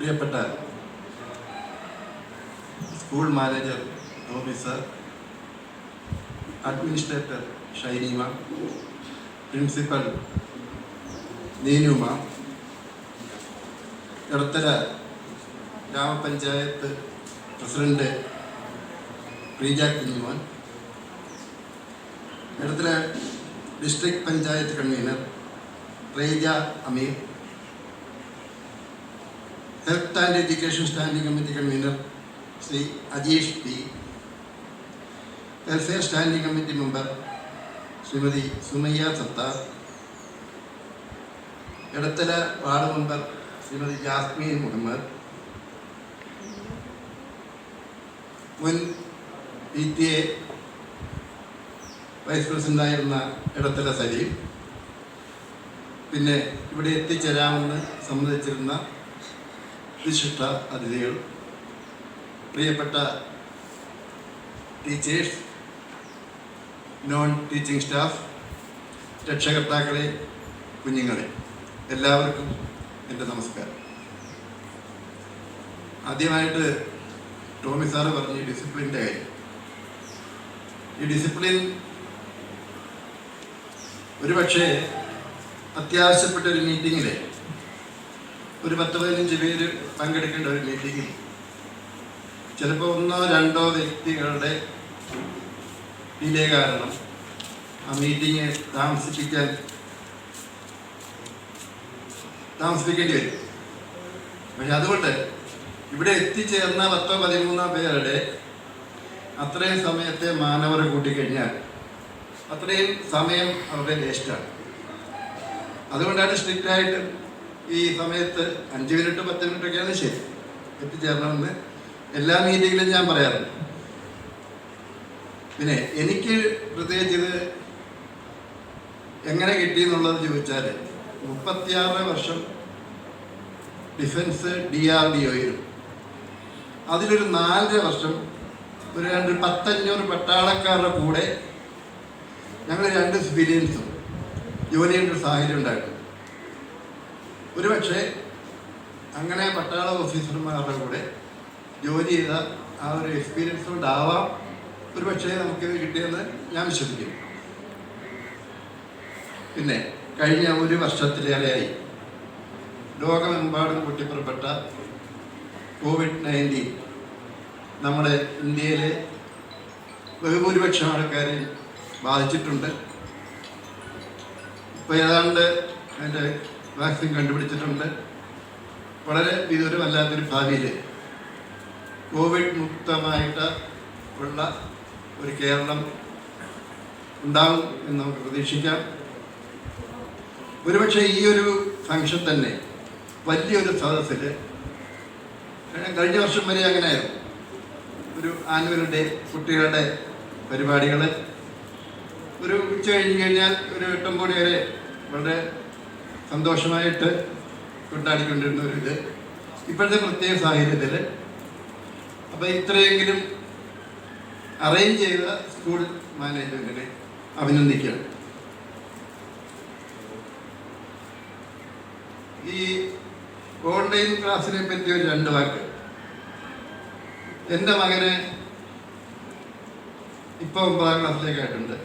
F: പ്രിയപ്പെട്ട school manager officer, administrator ഷൈനിമ, principal നീനുമ, എടത്തല ഗ്രാമപഞ്ചായത്ത് president Preeja Kunjumon, Edathala district panchayat convener Reja Ameer, health and education standing committee convener Shri Ajeesh P, welfare standing committee member Shrimati Sumayya Sathar, Edathala ward member Shrimati Jasmine Muhammad, മുൻ PTA vice പ്രസിഡൻ്റായിരുന്ന എടത്തല സലീം, പിന്നെ ഇവിടെ എത്തിച്ചേരാമെന്ന് സമ്മതിച്ചിരുന്ന വിശിഷ്ട അതിഥികൾ, പ്രിയപ്പെട്ട ടീച്ചേഴ്സ്, നോൺ ടീച്ചിങ് സ്റ്റാഫ്, രക്ഷകർത്താക്കളെ, കുഞ്ഞുങ്ങളെ, എല്ലാവർക്കും എൻ്റെ നമസ്കാരം. ആദ്യമായിട്ട് ടോമി സാറ് പറഞ്ഞു ഈ ഡിസിപ്ലിൻ്റെ കാര്യം. ഈ ഡിസിപ്ലിൻ ഒരുപക്ഷെ അത്യാവശ്യപ്പെട്ട ഒരു മീറ്റിങ്ങിൽ ഒരു 10-15 പേര് പങ്കെടുക്കേണ്ട ഒരു മീറ്റിങ്ങിൽ ചിലപ്പോൾ 1-2 വ്യക്തികളുടെ ഡിലേ കാരണം ആ മീറ്റിംഗ് താമസിപ്പിക്കേണ്ടി വരും. പക്ഷെ അതുകൊണ്ട് ഇവിടെ എത്തിച്ചേർന്ന 10-13 പേരുടെ അത്രയും സമയത്തെ മാനവർ കൂട്ടിക്കഴിഞ്ഞാൽ അത്രയും സമയം അവരുടെ വേസ്റ്റാണ്. അതുകൊണ്ടാണ് സ്ട്രിക്റ്റായിട്ട് ഈ സമയത്ത് 5 മിനിറ്റ് 10 മിനിറ്റൊക്കെയാണ് ശരി എത്തിച്ചേരണമെന്ന് എല്ലാ മീറ്റിങ്ങിലും ഞാൻ പറയാറുണ്ട്. പിന്നെ എനിക്ക് പ്രത്യേകിച്ച് ഇത് എങ്ങനെ കിട്ടിയെന്നുള്ളത് ചോദിച്ചാൽ 36 വർഷം ഡിഫൻസ് DRDOയിലും അതിലൊരു 4 വർഷം ഒരു 500 പട്ടാളക്കാരുടെ കൂടെ ഞങ്ങൾ 2 സിവിലിയൻസും ജോലി ചെയ്യേണ്ട ഒരു സാഹചര്യം ഉണ്ടായിരുന്നു. ഒരുപക്ഷെ അങ്ങനെ പട്ടാള ഓഫീസർമാരുടെ കൂടെ ജോലി ചെയ്ത ആ ഒരു എക്സ്പീരിയൻസ് കൊണ്ടാവാം ഒരുപക്ഷെ നമുക്കിത് കിട്ടിയെന്ന് ഞാൻ വിശ്വസിക്കുന്നു. പിന്നെ കഴിഞ്ഞ 1 വർഷത്തിലേറെയായി ലോകമെമ്പാടും പൊട്ടിപ്പുറപ്പെട്ട COVID-19 നമ്മുടെ ഇന്ത്യയിലെ ബഹുഭൂരിപക്ഷം ആൾക്കാരെ ബാധിച്ചിട്ടുണ്ട്. ഇപ്പോൾ ഏതാണ്ട് അതിൻ്റെ വാക്സിൻ കണ്ടുപിടിച്ചിട്ടുണ്ട്. വളരെ വിദൂരമല്ലാത്തൊരു ഭാവിയിൽ കോവിഡ് മുക്തമായിട്ട് ഉള്ള ഒരു കേരളം ഉണ്ടാകും എന്ന് നമുക്ക് പ്രതീക്ഷിക്കാം. ഒരുപക്ഷെ ഈ ഒരു ഫംഗ്ഷൻ തന്നെ വലിയൊരു സദസ്സിൽ കഴിഞ്ഞ വർഷം വരെ അങ്ങനെയായിരുന്നു. ഒരു ആനുവൽ ഡേ കുട്ടികളുടെ പരിപാടികൾ ഒരു ഉച്ച കഴിഞ്ഞ് കഴിഞ്ഞാൽ ഒരു 8-9 മണി വരെ വളരെ സന്തോഷമായിട്ട് കൊണ്ടാടിക്കൊണ്ടിരുന്ന ഒരു ഇത് ഇപ്പോഴത്തെ പ്രത്യേക സാഹചര്യത്തിൽ അപ്പോൾ ഇത്രയെങ്കിലും അറേഞ്ച് ചെയ്ത സ്കൂൾ മാനേജ്മെൻറ്റിനെ അഭിനന്ദിക്കുകയാണ്. ഈ ഓൺലൈൻ ക്ലാസ്സിനെ പറ്റി ഒരു 2 വാക്ക്. എൻ്റെ മകന് ഇപ്പോൾ 9ാം ക്ലാസ്സിലേക്കായിട്ടുണ്ട്.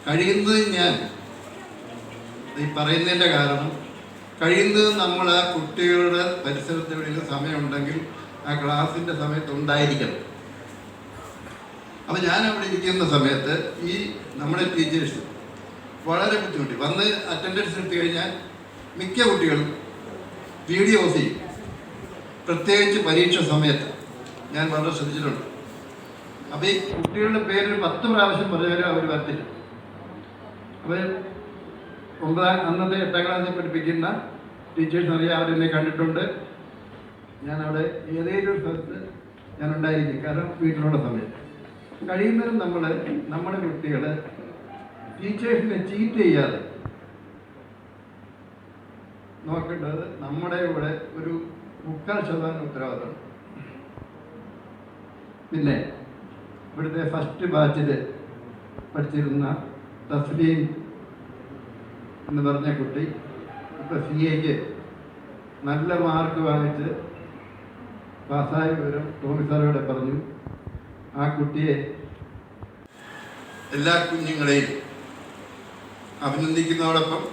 F: കഴിയുന്നത് ഞാൻ ഈ പറയുന്നതിൻ്റെ കാരണം കഴിയുന്നത് നമ്മൾ ആ കുട്ടികളുടെ പരിസരത്തെവിടെയെങ്കിലും സമയമുണ്ടെങ്കിൽ ആ ക്ലാസ്സിൻ്റെ സമയത്ത് ഉണ്ടായിരിക്കണം. അപ്പോൾ ഞാൻ അവിടെ ഇരിക്കുന്ന സമയത്ത് ഈ നമ്മുടെ ടീച്ചേഴ്സ് വളരെ ബുദ്ധിമുട്ടി വന്ന് അറ്റൻഡൻസ് എടുത്തു കഴിഞ്ഞാൽ മിക്ക കുട്ടികളും വീഡിയോ ഓഫ് ചെയ്യും. പ്രത്യേകിച്ച് പരീക്ഷ സമയത്ത് ഞാൻ വളരെ ശ്രദ്ധിച്ചിട്ടുണ്ട്. അപ്പോൾ ഈ കുട്ടികളുടെ പേര് 10 പ്രാവശ്യം പറഞ്ഞവരും അവർ വരത്തില്ല. അവർ അന്നത്തെ 8ാം ക്ലാസ്സിൽ പഠിപ്പിക്കുന്ന ടീച്ചേഴ്സ് അറിയാം, അവരെന്നെ കണ്ടിട്ടുണ്ട്. ഞാനവിടെ ഏതെങ്കിലും ഒരു സ്ഥലത്ത് ഞാൻ ഉണ്ടായിരിക്കും. കാരണം വീട്ടിലുള്ള സമയത്ത് കഴിയുന്നതും നമ്മുടെ കുട്ടികൾ ടീച്ചേഴ്സിനെ ചീറ്റ് ചെയ്യാതെ നോക്കേണ്ടത് നമ്മുടെ ഇവിടെ ഒരു 3/4% ഉത്തരവാദിത്തമാണ്. പിന്നെ ഇവിടുത്തെ ഫസ്റ്റ് ബാച്ചിൽ പഠിച്ചിരുന്ന തസ്ലീം എന്ന് പറഞ്ഞ കുട്ടി ഇപ്പോൾ CAക്ക് നല്ല മാർക്ക് വാങ്ങിച്ച് പാസ്സായ വിവരം ടോമി സാറോടെ പറഞ്ഞു. ആ കുട്ടിയെ എല്ലാ കുഞ്ഞുങ്ങളെയും അഭിനന്ദിക്കുന്നതോടൊപ്പം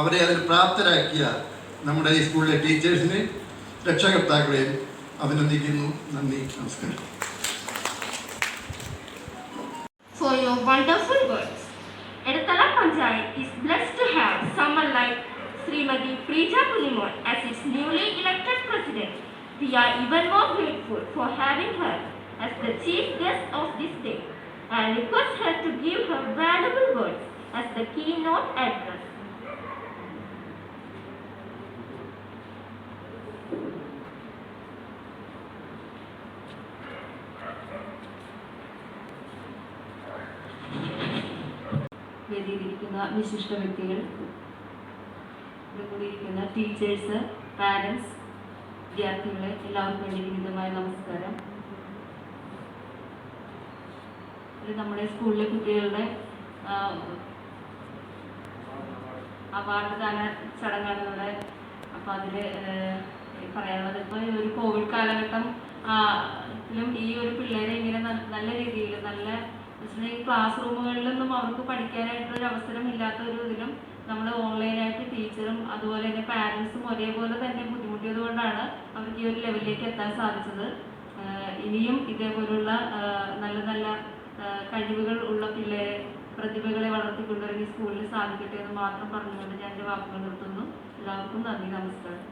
F: അവരെ അതിൽ പ്രാപ്തരാക്കിയ നമ്മുടെ ഈ സ്കൂളിലെ ടീച്ചേഴ്സിനെ, രക്ഷകർത്താക്കളെയും അഭിനന്ദിക്കുന്നു. നന്ദി, നമസ്കാരം.
A: For your wonderful words. Edattala Panchayat is blessed to have someone like Srimati Preeja Punimon as its newly elected president. We are even more grateful for having her as the chief guest of this day and request her to give her valuable words as the keynote address.
G: വേദിയിലിരിക്കുന്ന വിശിഷ്ട വ്യക്തികൾ, ഇവിടെ കൂടിയിരിക്കുന്ന teachers, parents, വിദ്യാർത്ഥികളെ എല്ലാവർക്കും വേണ്ടി വിനീതമായ നമസ്കാരം. ഇത് നമ്മുടെ സ്കൂളിലെ കുട്ടികളുടെ അവാർഡ് ദാന ചടങ്ങാണ് ഇവിടെ. അപ്പോൾ അതിൽ പറയാനുള്ളത്, ഇപ്പോൾ ഈ ഒരു കോവിഡ് കാലഘട്ടം ഈ ഒരു പിള്ളേരെ ഇങ്ങനെ നല്ല രീതിയിൽ ഈ ക്ലാസ് റൂമുകളിലൊന്നും അവർക്ക് പഠിക്കാനായിട്ടൊരു അവസരം ഇല്ലാത്ത ഒരു ഇതിലും നമ്മൾ ഓൺലൈനായിട്ട് ടീച്ചറും അതുപോലെ തന്നെ പാരൻസും ഒരേപോലെ തന്നെ ബുദ്ധിമുട്ടിയത് കൊണ്ടാണ് അവർക്ക് ഈ ഒരു ലെവലിലേക്ക് എത്താൻ സാധിച്ചത്. ഇനിയും ഇതേപോലുള്ള നല്ല നല്ല കഴിവുകൾ ഉള്ള പ്രതിഭകളെ വളർത്തിക്കൊണ്ടുവരാൻ ഈ സ്കൂളിൽ സാധിക്കട്ടെ എന്ന് മാത്രം പറഞ്ഞുകൊണ്ട് ഞാൻ എൻ്റെ വാക്കുകൾ നിർത്തുന്നു. എല്ലാവർക്കും നന്ദി, നമസ്കാരം.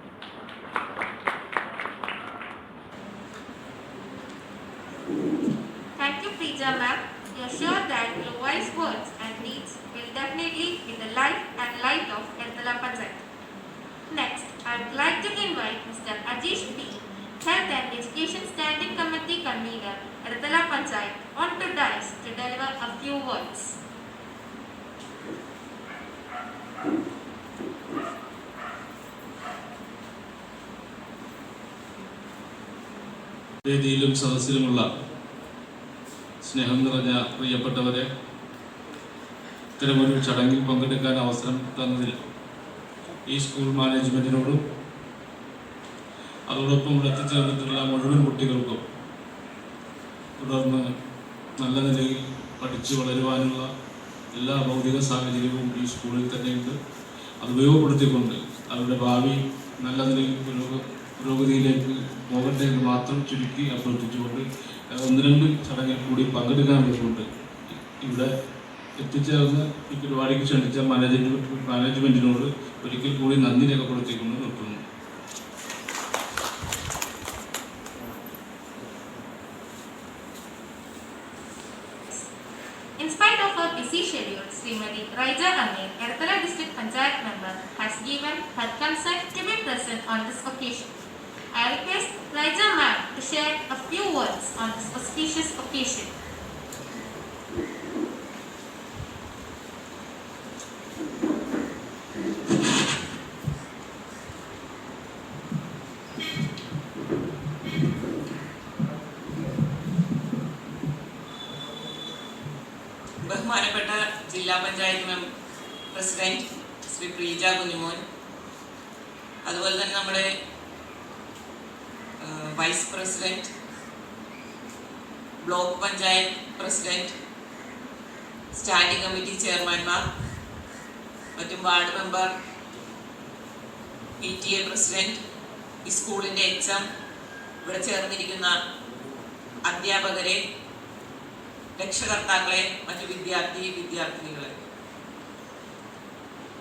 D: Thank you, Preeja ma'am. We are sure that your wise words and deeds will definitely be the life and light of Edattala Panchayat. Next, I would like to invite Mr. Ajish P, Health and Education Standing Committee Convener, Edattala Panchayat, onto dais to deliver a few words.
H: വേദിയിലും സദസ്സിലുമുള്ള സ്നേഹം നിറഞ്ഞ പ്രിയപ്പെട്ടവരെ, ഇത്തരമൊരു ചടങ്ങിൽ പങ്കെടുക്കാൻ അവസരം തന്നതിൽ ഈ school മാനേജ്മെൻറ്റിനോടും അതോടൊപ്പം ഇവിടെ എത്തിച്ചേർന്നിട്ടുള്ള മുഴുവൻ കുട്ടികൾക്കും, തുടർന്ന് നല്ല നിലയിൽ പഠിച്ചു വളരുവാനുള്ള എല്ലാ ഭൗതിക സാഹചര്യവും ഈ സ്കൂളിൽ തന്നെയുണ്ട്. അത് ഉപയോഗപ്പെടുത്തിക്കൊണ്ട് അവരുടെ ഭാവി നല്ല നിലയിൽ പുരോഗതിയിലേക്ക് പോകട്ടെ എന്ന് മാത്രം ചുരുക്കി അഭ്യർത്ഥിച്ചുകൊണ്ട് ഒന്ന് രണ്ട് ചടങ്ങിൽ കൂടി പങ്കെടുക്കാൻ പറ്റുന്നുണ്ട്. ഇവിടെ എത്തിച്ചേർന്ന് ഈ പരിപാടിക്ക് ക്ഷണിച്ച മാനേജ്മെൻറ്റിനോട് ഒരിക്കൽ കൂടി നന്ദി രേഖപ്പെടുത്തിക്കൊണ്ട് നിർത്തുന്നു.
D: In spite of her busy schedule, Srimati Raija Amir, Edattala District Panchayat member, has given her consent to be present on this occasion. I request Raija ma'am to share a few words on this auspicious occasion.
E: ബഹുമാനപ്പെട്ട ജില്ലാ panchayat president Shri Preeja Kunjumon, അതുപോലെ തന്നെ നമ്മുടെ vice president, block panchayat president, standing committee ചെയർമാൻമാർ, മറ്റും ward member, PTA president, ഈ സ്കൂളിൻ്റെ HM, ഇവിടെ ചേർന്നിരിക്കുന്ന അധ്യാപകരെ, രക്ഷകർത്താക്കളെ, മറ്റു വിദ്യാർത്ഥിനികളെ,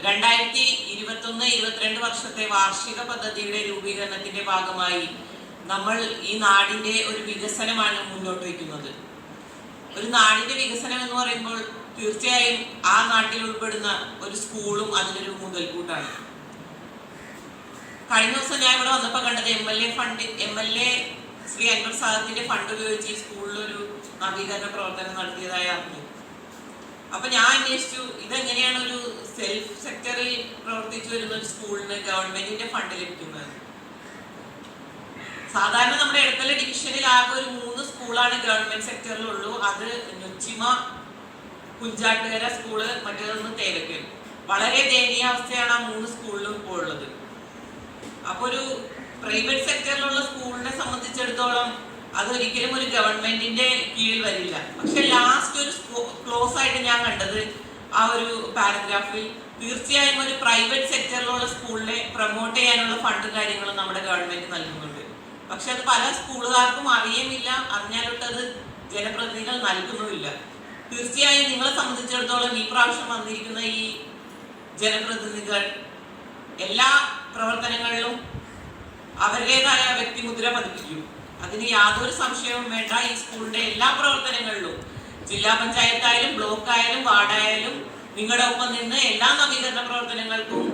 E: 2021-22 വർഷത്തെ വാർഷിക പദ്ധതിയുടെ രൂപീകരണത്തിന്റെ ഭാഗമായി നമ്മൾ ഈ നാടിന്റെ ഒരു വികസനമാണ് മുന്നോട്ട് വയ്ക്കുന്നത്. ഒരു നാടിന്റെ വികസനം എന്ന് പറയുമ്പോൾ തീർച്ചയായും ആ നാട്ടിൽ ഉൾപ്പെടുന്ന ഒരു സ്കൂളും അതിനൊരു മുതൽക്കൂട്ടാണ്. കഴിഞ്ഞ ദിവസം ഞാൻ ഇവിടെ വന്നപ്പോൾ കണ്ടത് MLA ശ്രീ അൻവർ സാദത്തിന്റെ ഫണ്ട് ഉപയോഗിച്ച് ഈ സ്കൂളിലൊരു നവീകരണ പ്രവർത്തനം നടത്തിയതായി അറിഞ്ഞു. അപ്പൊ ഞാൻ അന്വേഷിച്ചു, ഇതെങ്ങനെയാണ് ഒരു സെൽഫ് സെക്ടറിൽ പ്രവർത്തിച്ചു വരുന്ന ഒരു സ്കൂളിന് ഗവൺമെന്റിന്റെ ഫണ്ട് ലഭിക്കുന്നത്? സാധാരണ നമ്മുടെ എടത്തല ഡിവിഷനിൽ ആകെ ഒരു 3 സ്കൂളാണ് ഗവൺമെന്റ് സെക്ടറിലുള്ളൂ. അത് നൊച്ചിമ, കുഞ്ചാട്ടുകര സ്കൂള്, മറ്റേതൊന്ന് തേലക്കൽ. വളരെ ദയനീയാവസ്ഥയാണ് ആ 3 സ്കൂളിലും ഇപ്പോൾ ഉള്ളത്. അപ്പൊ ഒരു
I: പ്രൈവറ്റ് സെക്ടറിലുള്ള സ്കൂളിനെ സംബന്ധിച്ചിടത്തോളം അതൊരിക്കലും ഒരു ഗവൺമെന്റിന്റെ കീഴിൽ വരില്ല. പക്ഷെ ലാസ്റ്റ് ഒരു ക്ലോസ് ആയിട്ട് ഞാൻ കണ്ടത് ആ ഒരു പാരഗ്രാഫിൽ തീർച്ചയായും ഒരു പ്രൈവറ്റ് സെക്ടറിലുള്ള സ്കൂളിനെ പ്രൊമോട്ട് ചെയ്യാനുള്ള ഫണ്ടും കാര്യങ്ങളും നമ്മുടെ ഗവൺമെന്റ് നൽകുന്നുണ്ട്. പക്ഷെ അത് പല സ്കൂളുകാർക്കും അറിയുമില്ല, അറിഞ്ഞാലൊട്ട് അത് ജനപ്രതിനിധികൾ നൽകുന്നുമില്ല. തീർച്ചയായും നിങ്ങളെ സംബന്ധിച്ചിടത്തോളം ഈ പ്രാവശ്യം വന്നിരിക്കുന്ന ഈ ജനപ്രതിനിധികൾ എല്ലാ പ്രവർത്തനങ്ങളിലും അവരുടേതായ വ്യക്തിമുദ്ര പതിപ്പിക്കും. അതിന് യാതൊരു സംശയവും വേണ്ട. ഈ സ്കൂളിന്റെ എല്ലാ പ്രവർത്തനങ്ങളിലും ജില്ലാ പഞ്ചായത്തായാലും ബ്ലോക്കായാലും വാർഡായാലും നിങ്ങളുടെ ഒപ്പം നിന്ന് എല്ലാ നവീകരണ പ്രവർത്തനങ്ങൾക്കും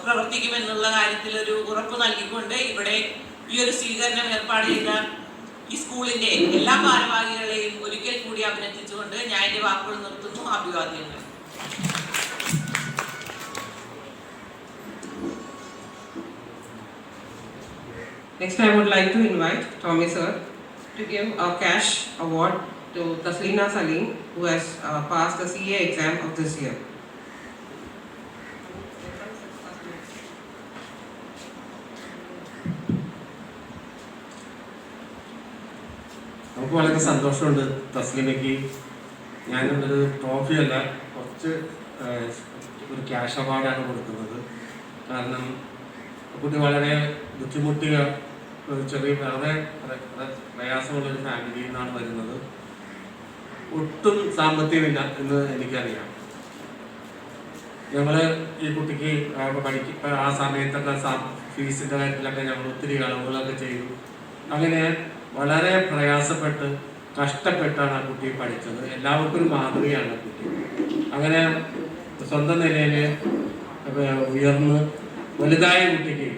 I: പ്രവർത്തിക്കുമെന്നുള്ള കാര്യത്തിൽ ഒരു ഉറപ്പ് നൽകിക്കൊണ്ട് ഇവിടെ ഈ ഒരു സ്വീകരണം ഏർപ്പാട് ചെയ്ത ഈ സ്കൂളിന്റെ എല്ലാ ഭാരവാഹികളെയും ഒരിക്കൽ കൂടി അഭിനന്ദിച്ചുകൊണ്ട് ഞാൻ എന്റെ വാക്കുകൾ നിർത്തുന്നു. അഭിവാദ്യങ്ങൾ.
E: Next, I would like to invite Tommy sir to give a cash award to Taslina Salim, who has passed the CA exam of this year.
C: നമുക്ക് വളരെ സന്തോഷമുണ്ട്. തസ്ലിമയ്ക്ക് ഞാനൊരു ട്രോഫിയല്ല, കുറച്ച് ഒരു ക്യാഷ് അവാർഡാണ് കൊടുക്കുന്നത്. കാരണം കുട്ടി വളരെ ബുദ്ധിമുട്ടിയ ചെറിയ വളരെ പ്രയാസമുള്ളൊരു ഫാമിലിയിൽ നിന്നാണ് വരുന്നത്. ഒട്ടും സാമ്പത്തികമില്ല എന്ന് എനിക്കറിയാം. ഞങ്ങൾ ഈ കുട്ടിക്ക് ആ സമയത്തൊക്കെ ഫീസിൻ്റെ കാര്യത്തിലൊക്കെ ഞങ്ങൾ ഒത്തിരി അളവുകളൊക്കെ ചെയ്തു. അങ്ങനെ വളരെ പ്രയാസപ്പെട്ട് കഷ്ടപ്പെട്ടാണ് ആ കുട്ടി പഠിച്ചത്. എല്ലാവർക്കും ഒരു മാതൃകയാണ് കുട്ടി. അങ്ങനെ സ്വന്തം നിലയിൽ ഉയർന്ന് വലുതായ കുട്ടിക്ക്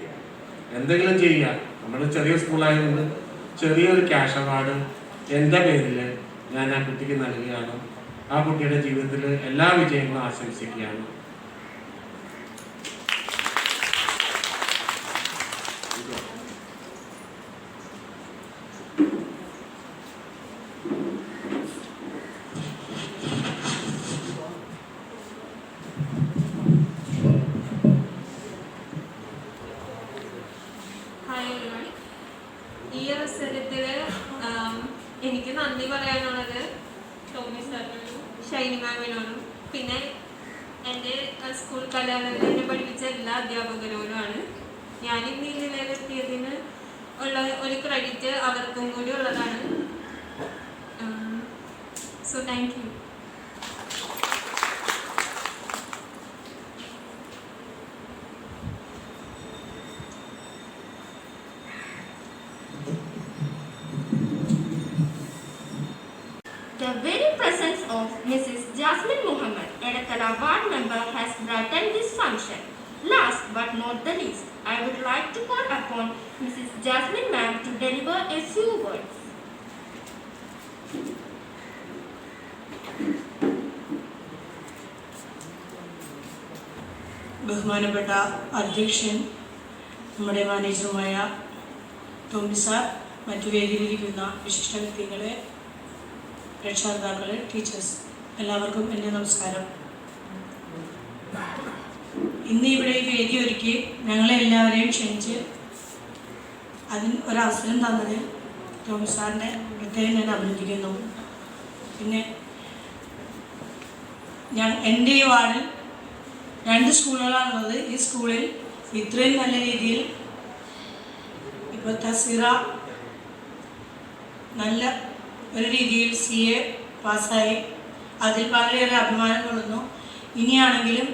C: എന്തെങ്കിലും ചെയ്യുക. നമ്മുടെ ചെറിയ സ്കൂളായതുകൊണ്ട് ചെറിയൊരു ക്യാഷ് അവാർഡ് എൻ്റെ പേരിൽ ഞാൻ ആ കുട്ടിക്ക് നൽകുകയാണ്. ആ കുട്ടിയുടെ ജീവിതത്തിൽ എല്ലാ വിജയങ്ങളും ആശംസിക്കുകയാണ്.
J: ഈ അവസരത്തിൽ എനിക്ക് നന്ദി പറയാനുള്ളത് ടോമി സാറിനോടും ഷൈനി മാമിനോടും പിന്നെ എൻ്റെ സ്കൂൾ കലാലയത്തിൽ എന്നെ പഠിപ്പിച്ച എല്ലാ അധ്യാപകരോടുമാണ്. ഞാൻ ഇന്ന് ഈ നിലയിലെത്തിയതിന് ഉള്ള ഒരു ക്രെഡിറ്റ് അവർക്കും കൂടി ഉള്ളതാണ്. So thank you.
A: The very presence of Mrs. Jasmine Muhammad, Edakala ward member, has brightened this function. Last but not the least, I would like to call upon Mrs. Jasmine ma'am to deliver a few words.
K: ബഹുമാനപ്പെട്ട അധ്യക്ഷൻ, നമ്മുടെ മാനേജറുമായ Tomy sir, മറ്റു വേദിയിലിരിക്കുന്ന വിശിഷ്ട വ്യക്തികളെ, രക്ഷാകർത്താക്കളെ, teachers, എല്ലാവർക്കും എൻ്റെ നമസ്കാരം. ഇന്ന് ഇവിടെ ഈ വേദി ഒരുക്കി ഞങ്ങളെ എല്ലാവരെയും ക്ഷണിച്ച് അതിന് ഒരവസരം തന്നതിൽ ടോമി സാറിനെ പ്രത്യേകം ഞാൻ അഭിനന്ദിക്കുന്നു. പിന്നെ എൻ്റെ ഈ വാർഡിൽ 2 സ്കൂളുകളാണുള്ളത്. ഈ സ്കൂളിൽ ഇത്രയും നല്ല രീതിയിൽ ഇപ്പോൾ തസീറ നല്ല ഒരു രീതിയിൽ CA പാസ്സായി. അതിൽ വളരെയേറെ അഭിമാനം കൊള്ളുന്നു. ഇനിയാണെങ്കിലും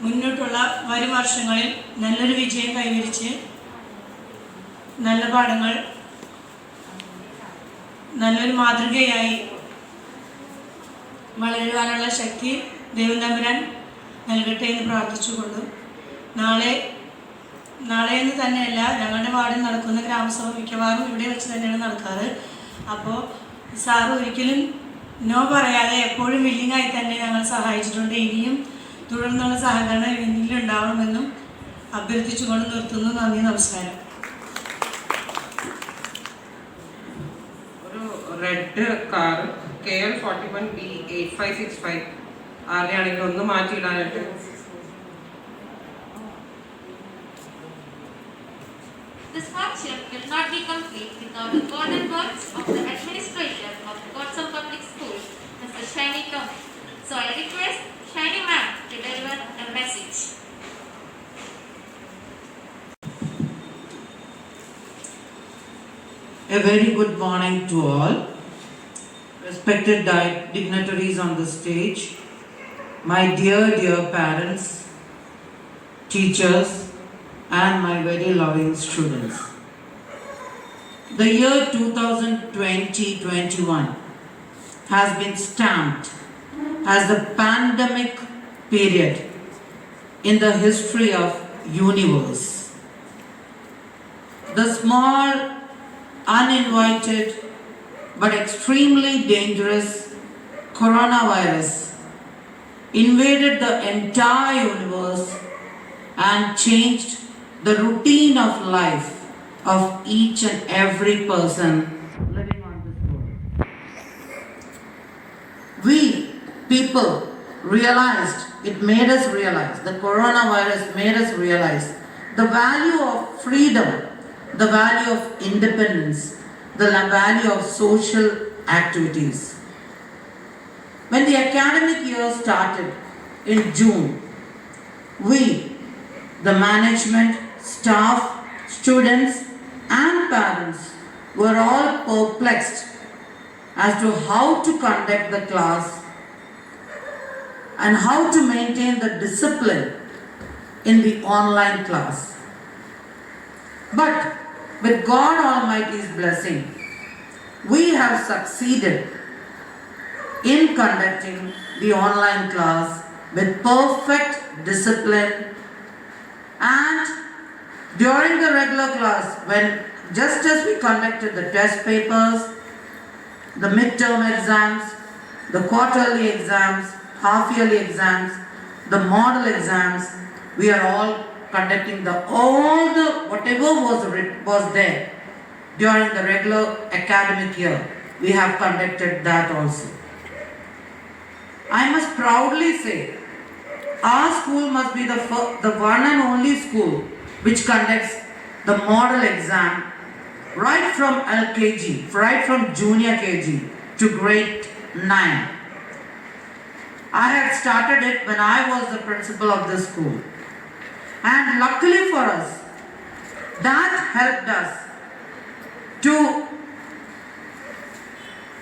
K: മുന്നോട്ടുള്ള വരും വർഷങ്ങളിൽ നല്ലൊരു വിജയം കൈവരിച്ച് നല്ല പാഠങ്ങൾ നല്ലൊരു മാതൃകയായി വളരുവാനുള്ള ശക്തി ദൈവം തമ്പുരാൻ നൽകട്ടെ എന്ന് പ്രാർത്ഥിച്ചുകൊണ്ട് നാളെ എന്ന് തന്നെയല്ല, ഞങ്ങളുടെ വാർഡിൽ നടക്കുന്ന ഗ്രാമസഭ മിക്കവാറും ഇവിടെ വെച്ച് തന്നെയാണ് നടക്കാറ്. അപ്പോൾ സാറ് ഒരിക്കലും നോ പറയാതെ എപ്പോഴും വില്ലിങ്ങായി തന്നെ ഞങ്ങൾ സഹായിച്ചിട്ടുണ്ട്. ഇനിയും തുടർന്നുള്ള സഹകരണം എന്നിൽ ഉണ്ടാവണമെന്നും അഭ്യർത്ഥിച്ചുകൊണ്ട് നിർത്തുന്നു. നന്ദി, നമസ്കാരം.
E: ഒരു റെഡ് കാർ KL 41B8565 ആരുടെയാണെങ്കിലും ഒന്ന് മാറ്റിയിടാനായിട്ട്.
D: This function will not be complete without the golden words of the administrator of Kotsam Public School, Mr. Shiny Tom. So I request Shiny Ma'am to deliver a message.
L: A very good morning to all. Respected dignitaries on the stage, my dear parents, teachers, and my very loving students. The year 2020-21 has been stamped as the pandemic period in the history of universe. The small, uninvited, but extremely dangerous coronavirus invaded the entire universe and changed the routine of life of each and every person living on this world. We people realized, it made us realize, the coronavirus made us realize the value of freedom, the value of independence, the value of social activities. When the academic year started in June, we, the management, staff, students, and parents were all perplexed as to how to conduct the class and how to maintain the discipline in the online class. But with God Almighty's blessing, we have succeeded in conducting the online class with perfect discipline, and during the regular class, when just as we conducted the test papers, the midterm exams, the quarterly exams, half-yearly exams, the model exams, we are all conducting whatever was there during the regular academic year. We have conducted that also. I must proudly say, our school must be the one and only school which conducts the model exam right from LKG, right from junior KG to grade 9. I had started it when I was the principal of the school. And luckily for us, that helped us to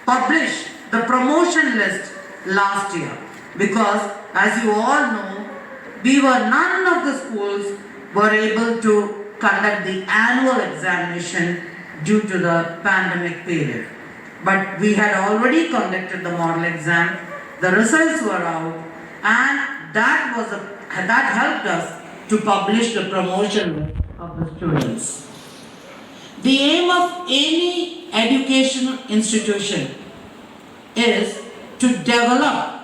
L: publish the promotion list last year, because as you all know, none of the schools were able to conduct the annual examination due to the pandemic period. But we had already conducted the model exam, the results were out, and that helped us to publish the promotion list of the students. The aim of any educational institution is to develop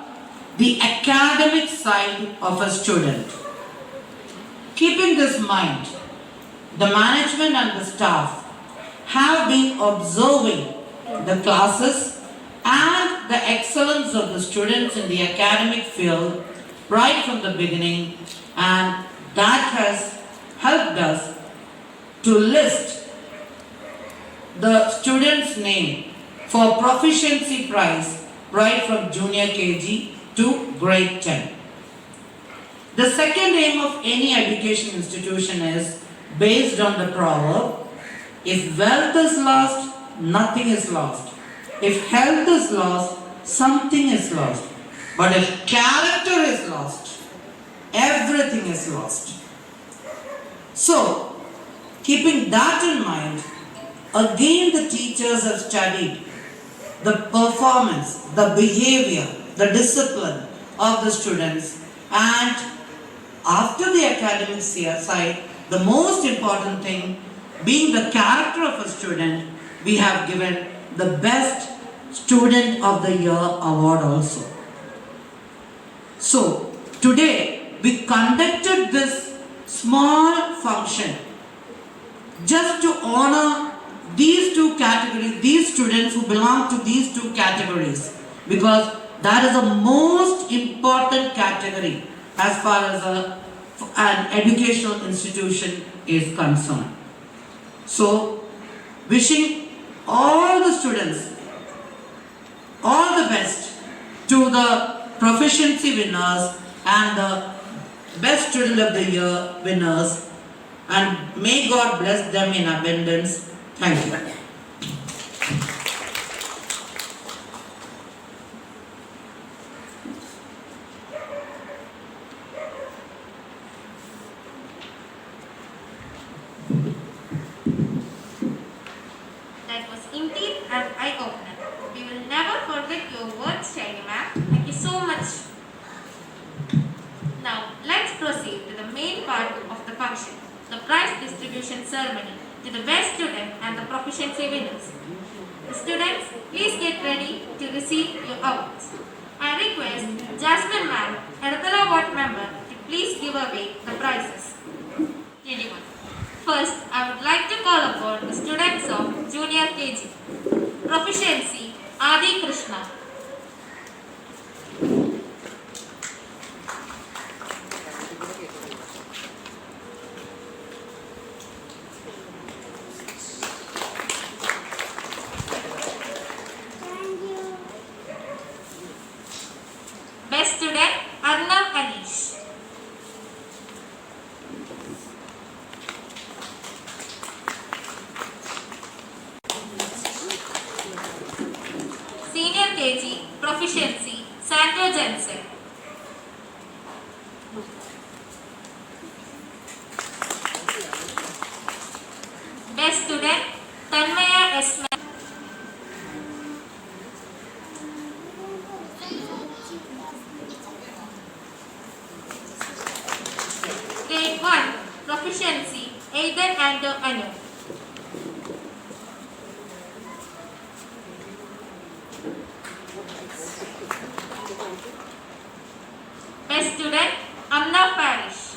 L: the academic side of a student. Keeping this in mind, the management and the staff have been observing the classes and the excellence of the students in the academic field right from the beginning, and that has helped us to list the student's name for proficiency prize right from junior KG to grade 10. The second aim of any education institution is based on the proverb, if wealth is lost, nothing is lost. If health is lost, something is lost. But if character is lost, everything is lost. So, keeping that in mind, again the teachers have studied the performance, the behavior, the discipline of the students, and after the academic side, the most important thing being the character of a student, we have given the best student of the year award also. So today we conducted this small function just to honor these two categories, these students who belong to these two categories, because that is the most important category as far as an educational institution is concerned. So, wishing all the students all the best to the proficiency winners and the best student of the year winners, and may God bless them in abundance. Thank you.
D: That was indeed an eye-opener. We will never forget your words, Shiny ma'am. Thank you so much. Now, let's proceed to the main part of the function, the prize distribution ceremony to the best student and the proficiency winners. The students, please get ready to receive your awards. I request Jasmine ma'am, Edathala Ward member, to please give away the prizes. Anyone. First, I would like to call upon the students of Junior KG. Proficiency, Adi Krishna. Best student, Arnav Anish. Senior KG, Proficiency, Sandro Jensen. Best student, Tanmaya S. Grade 1, Proficiency, Aidan Ando Anu. Best student, Amna Parish.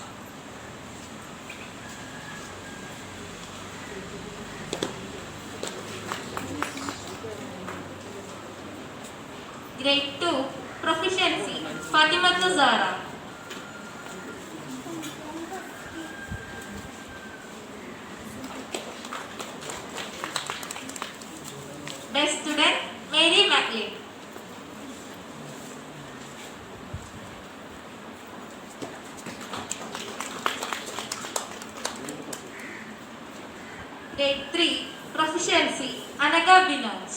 D: Grade 2, Proficiency, Fatimatu Zara. Best student, Mary MacLean. Grade 3, Proficiency, Anaga Binoj.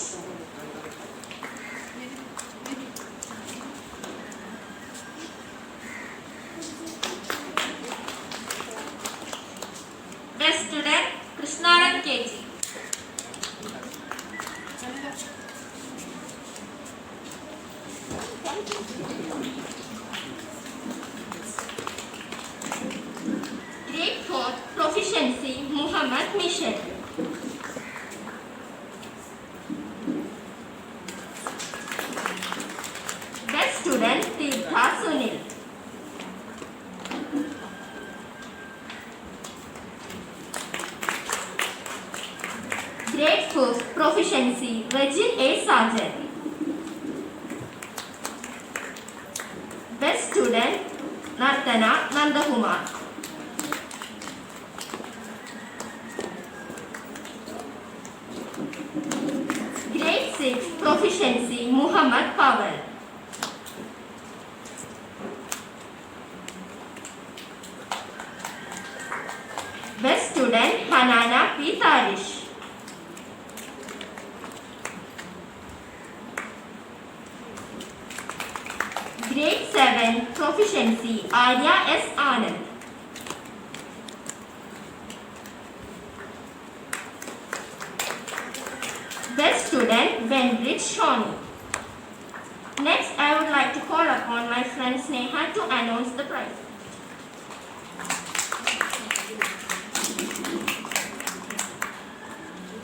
D: Best student, Krishnaran KG. Grade 4, Proficiency, Muhammad Michel. Best student, Tirtha Sunil. Grade 4, Proficiency, Regine A. Sargent. Best student, Nartana Nandakumar. Grade 6, Proficiency, Muhammad Pavel. Best student, Hanana P. Tarish. Grade 7, Proficiency, Arya S. Anand. Best student, Benbridge Shawnee. Next, I would like to call upon my friend Sneha to announce the prize.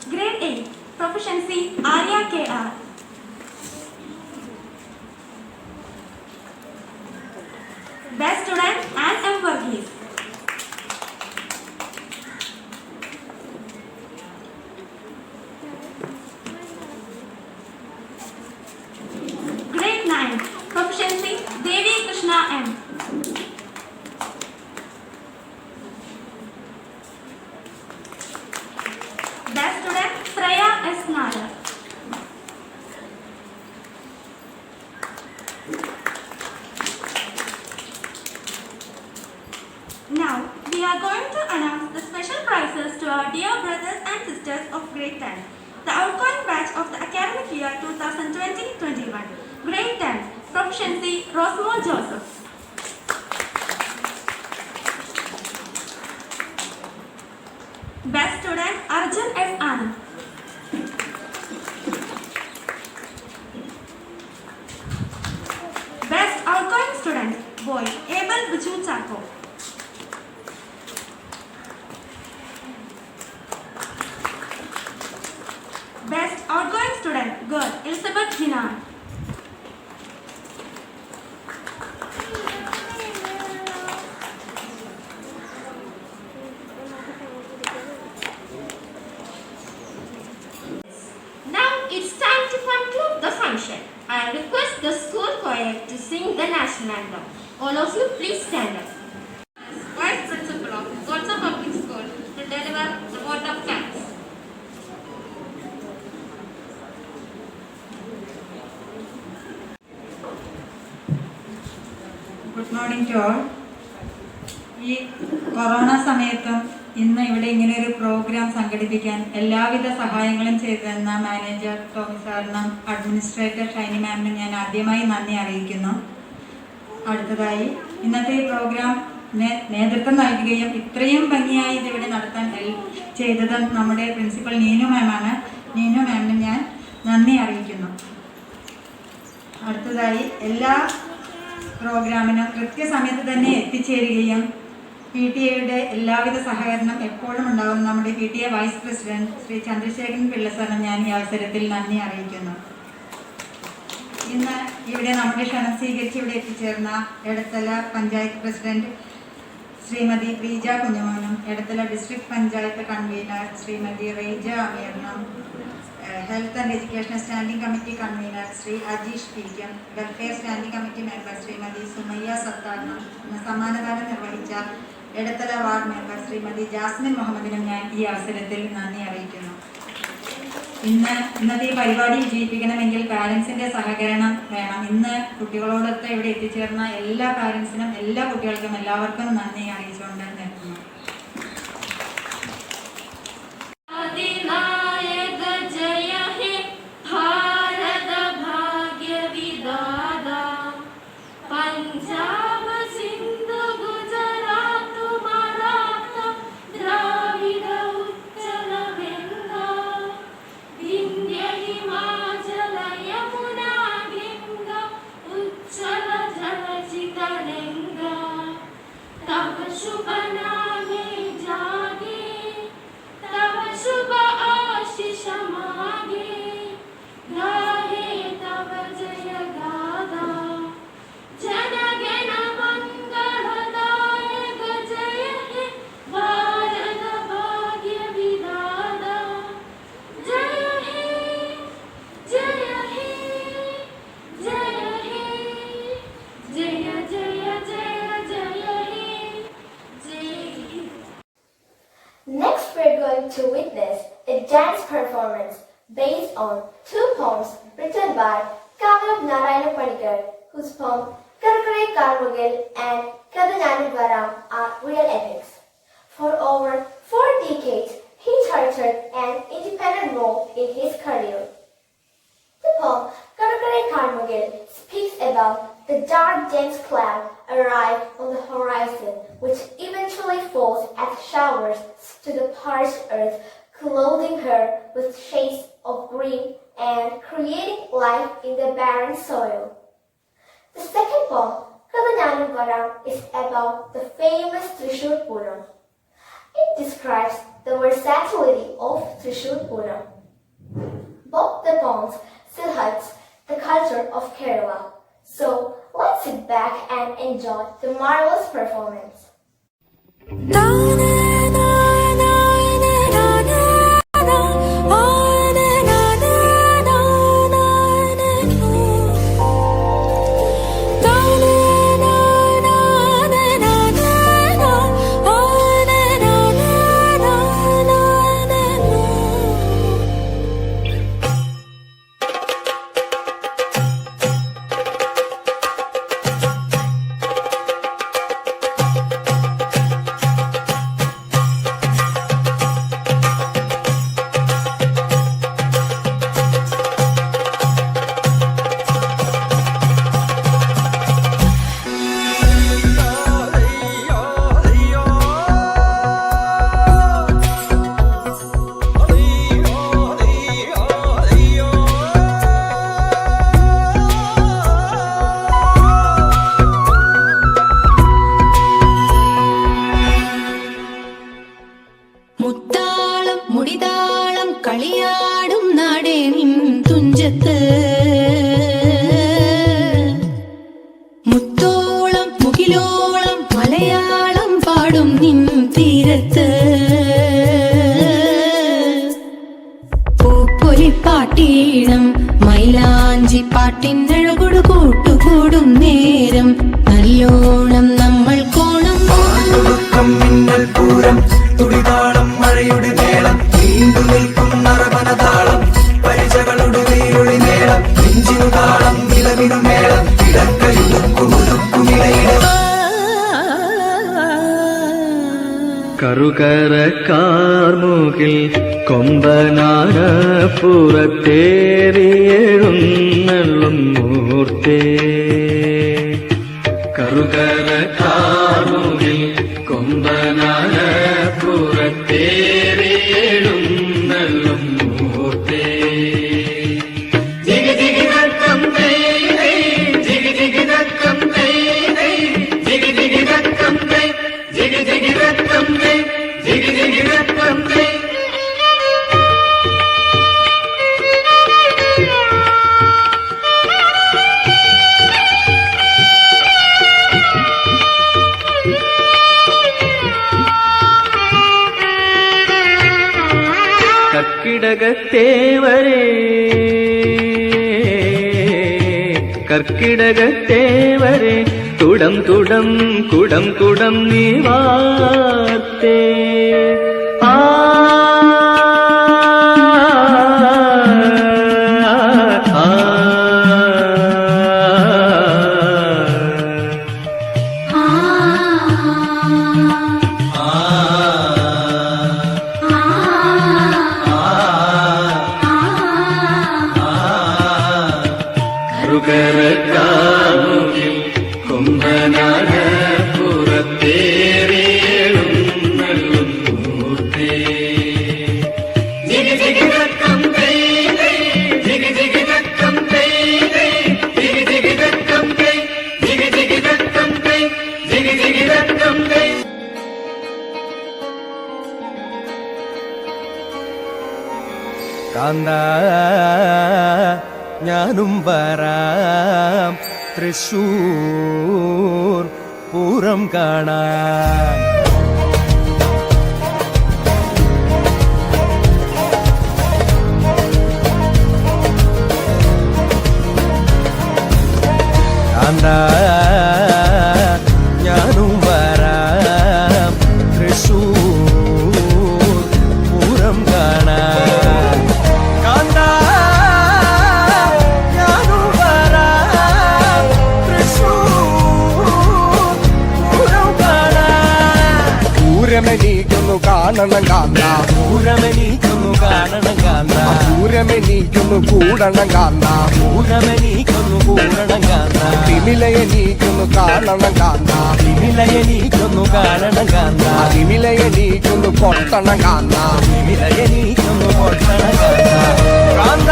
B: Grade 8, Proficiency, Arya K.R. Best student, Anne M. Varghese. Grade 9, Proficiency, Devi Krishna M. announce the special prizes to our dear brothers and sisters of grade 10, the outgoing batch of the academic year 2020-21. Grade 10, Proficiency, Rosmo Joseph. Best student, Arjun S. Anand. Best outgoing student, boy, Abel Viju Chako. Best outgoing student, girl, Elizabeth Hinan.
A: Now it's time to conclude the function. I request the school choir to sing the national anthem. All of you please stand up.
D: Vice Principal of Golsa Public School to deliver the vote of thanks.
M: Good morning to all. ഈ corona സമയത്തും ഇന്ന് ഇവിടെ ഇങ്ങനെ ഒരു programme സംഘടിപ്പിക്കാൻ എല്ലാവിധ സഹായങ്ങളും ചെയ്തു തന്ന മാനേജർ ടോമി സാറിനും അഡ്മിനിസ്ട്രേറ്റർ ഷൈനി മാമിനും ഞാൻ ആദ്യമായി നന്ദി അറിയിക്കുന്നു. അടുത്തതായി ഇന്നത്തെ ഈ പ്രോഗ്രാമിന് നേതൃത്വം നൽകുകയും ഇത്രയും ഭംഗിയായി ഇതിവിടെ നടത്താൻ ചെയ്തത് നമ്മുടെ പ്രിൻസിപ്പൽ നീനു മാമാണ്. നീനു മാമിനും ഞാൻ നന്ദി അറിയിക്കുന്നു. അടുത്തതായി എല്ലാ പ്രോഗ്രാമിനും കൃത്യസമയത്ത് തന്നെ എത്തിച്ചേരുകയും പി ടി എയുടെ എല്ലാവിധ സഹകരണം എപ്പോഴും ഉണ്ടാകും നമ്മുടെ P T A vice president Shri Chandrasekharan Pillai സാറിന് ഞാൻ ഈ അവസരത്തിൽ നന്ദി അറിയിക്കുന്നു. ഇന്ന് ഇവിടെ നമ്മുടെ ക്ഷണം സ്വീകരിച്ച് ഇവിടെ എത്തിച്ചേർന്ന എടത്തല പഞ്ചായത്ത് പ്രസിഡന്റ് ശ്രീമതി പ്രീജ കുഞ്ഞുമോനും എടത്തല ഡിസ്ട്രിക്ട് പഞ്ചായത്ത് കൺവീനർ ശ്രീമതി റേജ അമീറിനും health and education standing committee convener Shri Ajeesh പിക്കും welfare standing committee member Shrimati Sumayya സത്താറിനും സമ്മാനദാനം നിർവഹിച്ച എടത്തല വാർഡ് മെമ്പർ ശ്രീമതി ജാസ്മിൻ മുഹമ്മദിനും ഞാൻ ഈ അവസരത്തിൽ നന്ദി അറിയിക്കുന്നു. ഇന്നത്തെ ഈ പരിപാടി വിജയിപ്പിക്കണമെങ്കിൽ പാരൻസിൻ്റെ സഹകരണം വേണം. ഇന്ന് കുട്ടികളോടൊത്ത് ഇവിടെ എത്തിച്ചേർന്ന എല്ലാ പാരൻസിനും എല്ലാ കുട്ടികൾക്കും എല്ലാവർക്കും നന്ദി അറിയിച്ചുകൊണ്ട് നിർത്തുന്നു.
N: Next, we're going to witness a dance performance based on two poems written by Kavya Narayana Panikkar, whose poem Karakare Karmugil and Kadananu Varam are real epics. For over 4 decades, he charted an independent role in his career. The poem Karakare Karmugil speaks about the dark dense cloud arrived on the horizon, which eventually falls as showers to the parched earth, clothing her with shades of green and creating life in the barren soil. The second poem, Kadananu Varam, is about the famous Trishur Puram. It describes the versatility of Trishur Puram. Both the poems still highlight the culture of Kerala. So let's sit back and enjoy the marvelous performance.
O: പാട്ടിനഴകൊടു കൂട്ടുകൂടും നേരം നല്ലോണം നമ്മൾ കോണം
P: മിന്നൽ പൂരം തുടിതാളം മഴയുടെ മേളം നീണ്ടു നിൽക്കും നറമനതാളം പരിചകളുടെ വേരൊളി മേളം നെഞ്ചിനു താളം നിലവിനു മേളം ഇടക്കയുടുക്കുമുടുക്കുമിടയിട
Q: കറുകര കാർമുകിൽ കൊമ്പനാന പുറത്തേറിയെഴുന്നള്ളും മൂർത്തേ കറുകര കാർമുകിൽ കൊമ്പനാന പുറത്തേറിയെഴുന്നള്ളും മൂർത്തേ ജിഗി ജിഗി നക്കം തൈ തൈ ജിഗി ജിഗി നക്കം തൈ തൈ ജിഗി ജിഗി നക്കം തൈ ജിഗി ജിഗി നക്കം തൈ ജിഗി ജിഗി നക്കം തൈ കർക്കിടകത്തേവരെ തുടം തുടം കുടം കുടം നീ വാർത്തേ ആ കറുകരക്കാമുകിൽ കൊമ്പനാന പുറത്തേറിയെഴുന്നള്ളും മൂർത്തേ ജിഗി ജിഗി നക്കം തൈ തൈ ജിഗി ജിഗി നക്കം തൈ തൈ ജിഗി ജിഗി നക്കം തൈ ജിഗി ജിഗി നക്കം തൈ ജിഗി ജിഗി നക്കം തൈ
P: കാന്ത ഞാനും വരാം തൃശൂർ പൂരം കാണാൻ കാന്ത ഞാനും വരാം തൃശൂർ പൂരം കാണാൻ കാന്ത പൂരമെനീക്കുന്നു കാണണം കാന്ത പൂരമെനീക്കുന്നു കാണണം കാന്ത പൂരമെനീക്കുന്നു കൂടണം കാന്ത പൂരമെനീക്കുന്നു കൂടണം കാന്ത തിമിലയെനീക്കുന്നു കാണണം കാന്ത തിമിലയെനീക്കുന്നു കാണണം കാന്ത തിമിലയെനീക്കുന്നു കൊട്ടണം കാന്ത തിമിലയെനീക്കുന്നു കൊട്ടണം കാന്ത കാന്ത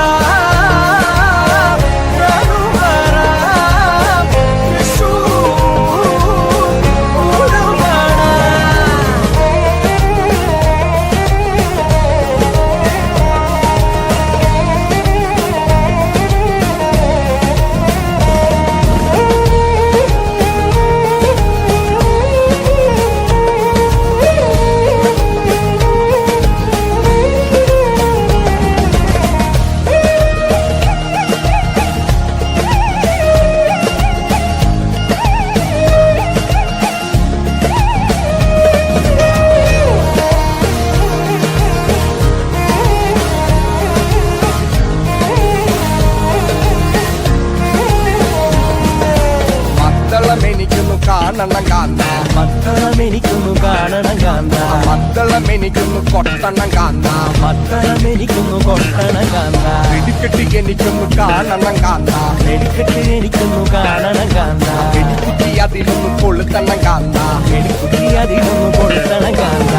P: കാണണം കാന്ത മദ്ദളമെനിക്കുന്നു കാണണം കാന്ത മദ്ദളമെനിക്കുന്നു കൊട്ടണം കാന്ത മദ്ദളമെനിക്കുന്നു കൊട്ടണം കാന്ത വെടിക്കെട്ടി എനിക്കുന്നു കാണണം കാന്ത വെടിക്കെട്ടി എനിക്കുന്നു കാണണം കാന്ത വെടിക്കുട്ടി അതിലൊന്ന് കൊളുത്തണം കാന്ത വെടിക്കുട്ടി അതിലൊന്ന് കൊളുത്തണം കാന്ത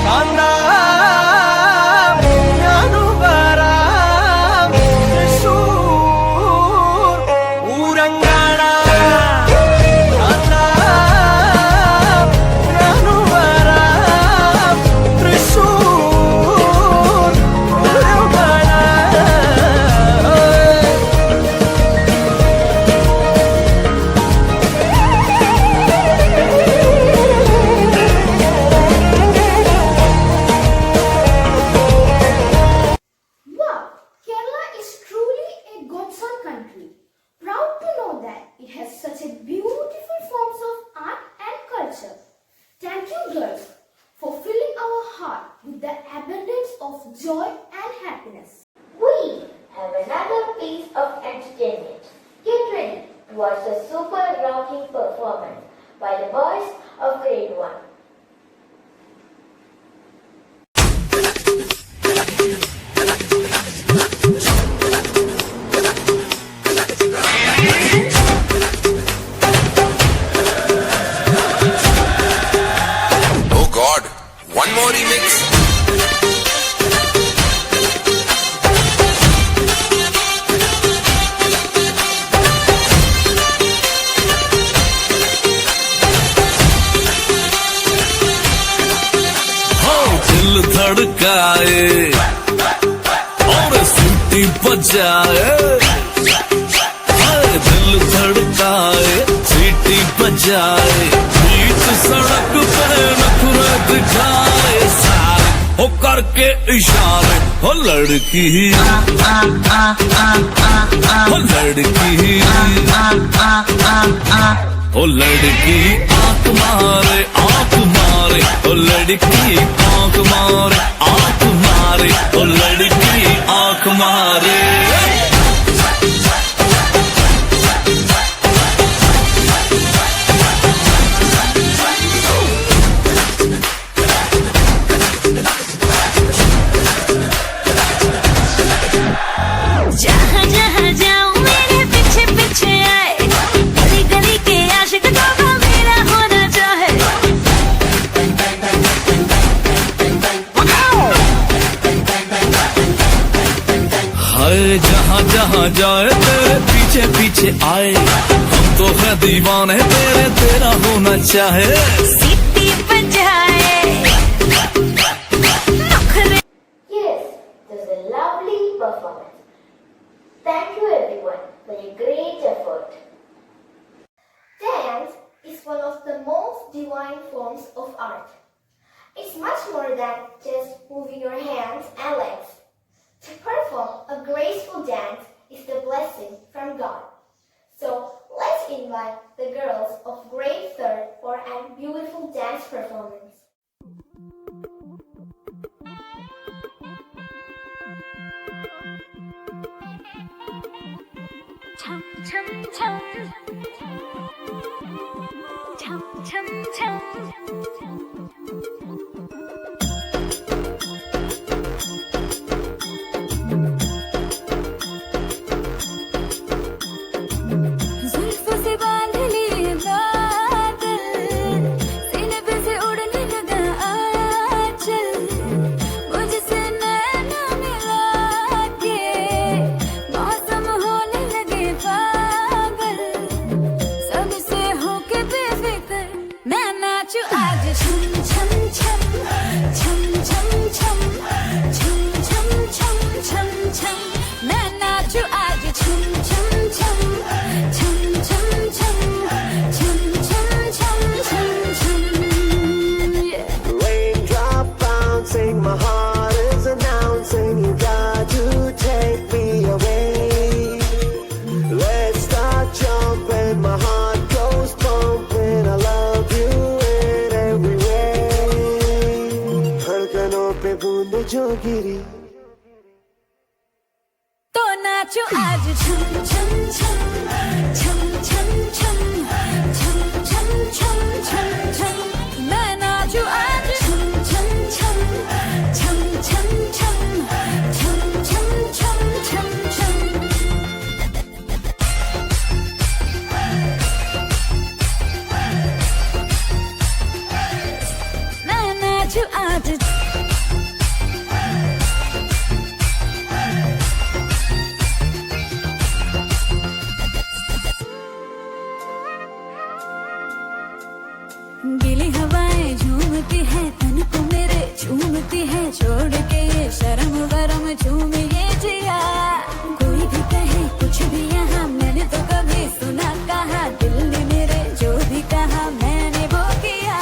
P: കാന്ത ഞാനും വരാം തൃശൂർ പൂരം കാണാൻ
N: watch the super rocking performance by the boys of grade 1.
P: Oh God, one more remix.
H: दिल धड़काए और सीटी बजाए, दिल धड़काए सीटी बजाए, बीच सड़क पे नखरा दिखाए सारे हो करके इशारे, हो लड़की हो लड़की ओ लड़की आंख मारे आंख मारे, ओ लड़की आंख मारे आंख मारे, ओ लड़की आंख मारे।
O: जहाँ जहाँ जाऊँ मेरे पीछे पीछे आए, गली गली के आशिक को मेरा होना चाहे।
H: हाय जहाँ जहाँ जाए तेरे पीछे पीछे आए, हम तो है दीवाने तेरे, तेरा होना चाहे।
O: सीटी बजाए
N: Yes, this is a lovely performance. Thank you everyone for your great effort. Dance is one of the most divine forms of art. It's much more than just moving your hands and legs. To perform a graceful dance is the blessing from God. So let's invite the girls of grade 3rd for a beautiful dance performance.
O: Chum chum chum, chum chum chum. जुल्फों से बांध लिए बादल, सीने पे से उड़ने लगा आंचल, मुझसे नैना मिला के मौसम होने लगे पागल, सबसे होके बेफिक्र मैं नाचूं आज छम छम छम छम छम छम छम छम छम छम छम, मैं नाचूं आज छम छम छम छम छम छम छम छम छम छम छम।
P: Raindrop bouncing, my heart is announcing, you got to take me away. Let's start jumping, my heart goes pumping, I love you in every way. धड़कनों पे बूंद जो गिरी,
O: तो नाचो आज छम छम छम छम छम छम छम छम छम छम छम, मैं नाचूं आज छम छम छम छम छम छम छम छम छम छम छम। मैं नाचूं आज गीली हवाएं झूमती है तन को मेरे, झूमती है छोड़ के ये शर्म वरम झूम ये जिया। कोई भी कहे कुछ भी यहाँ मैंने तो कभी सुना कहा, दिल ने मेरे जो भी कहा मैंने वो किया।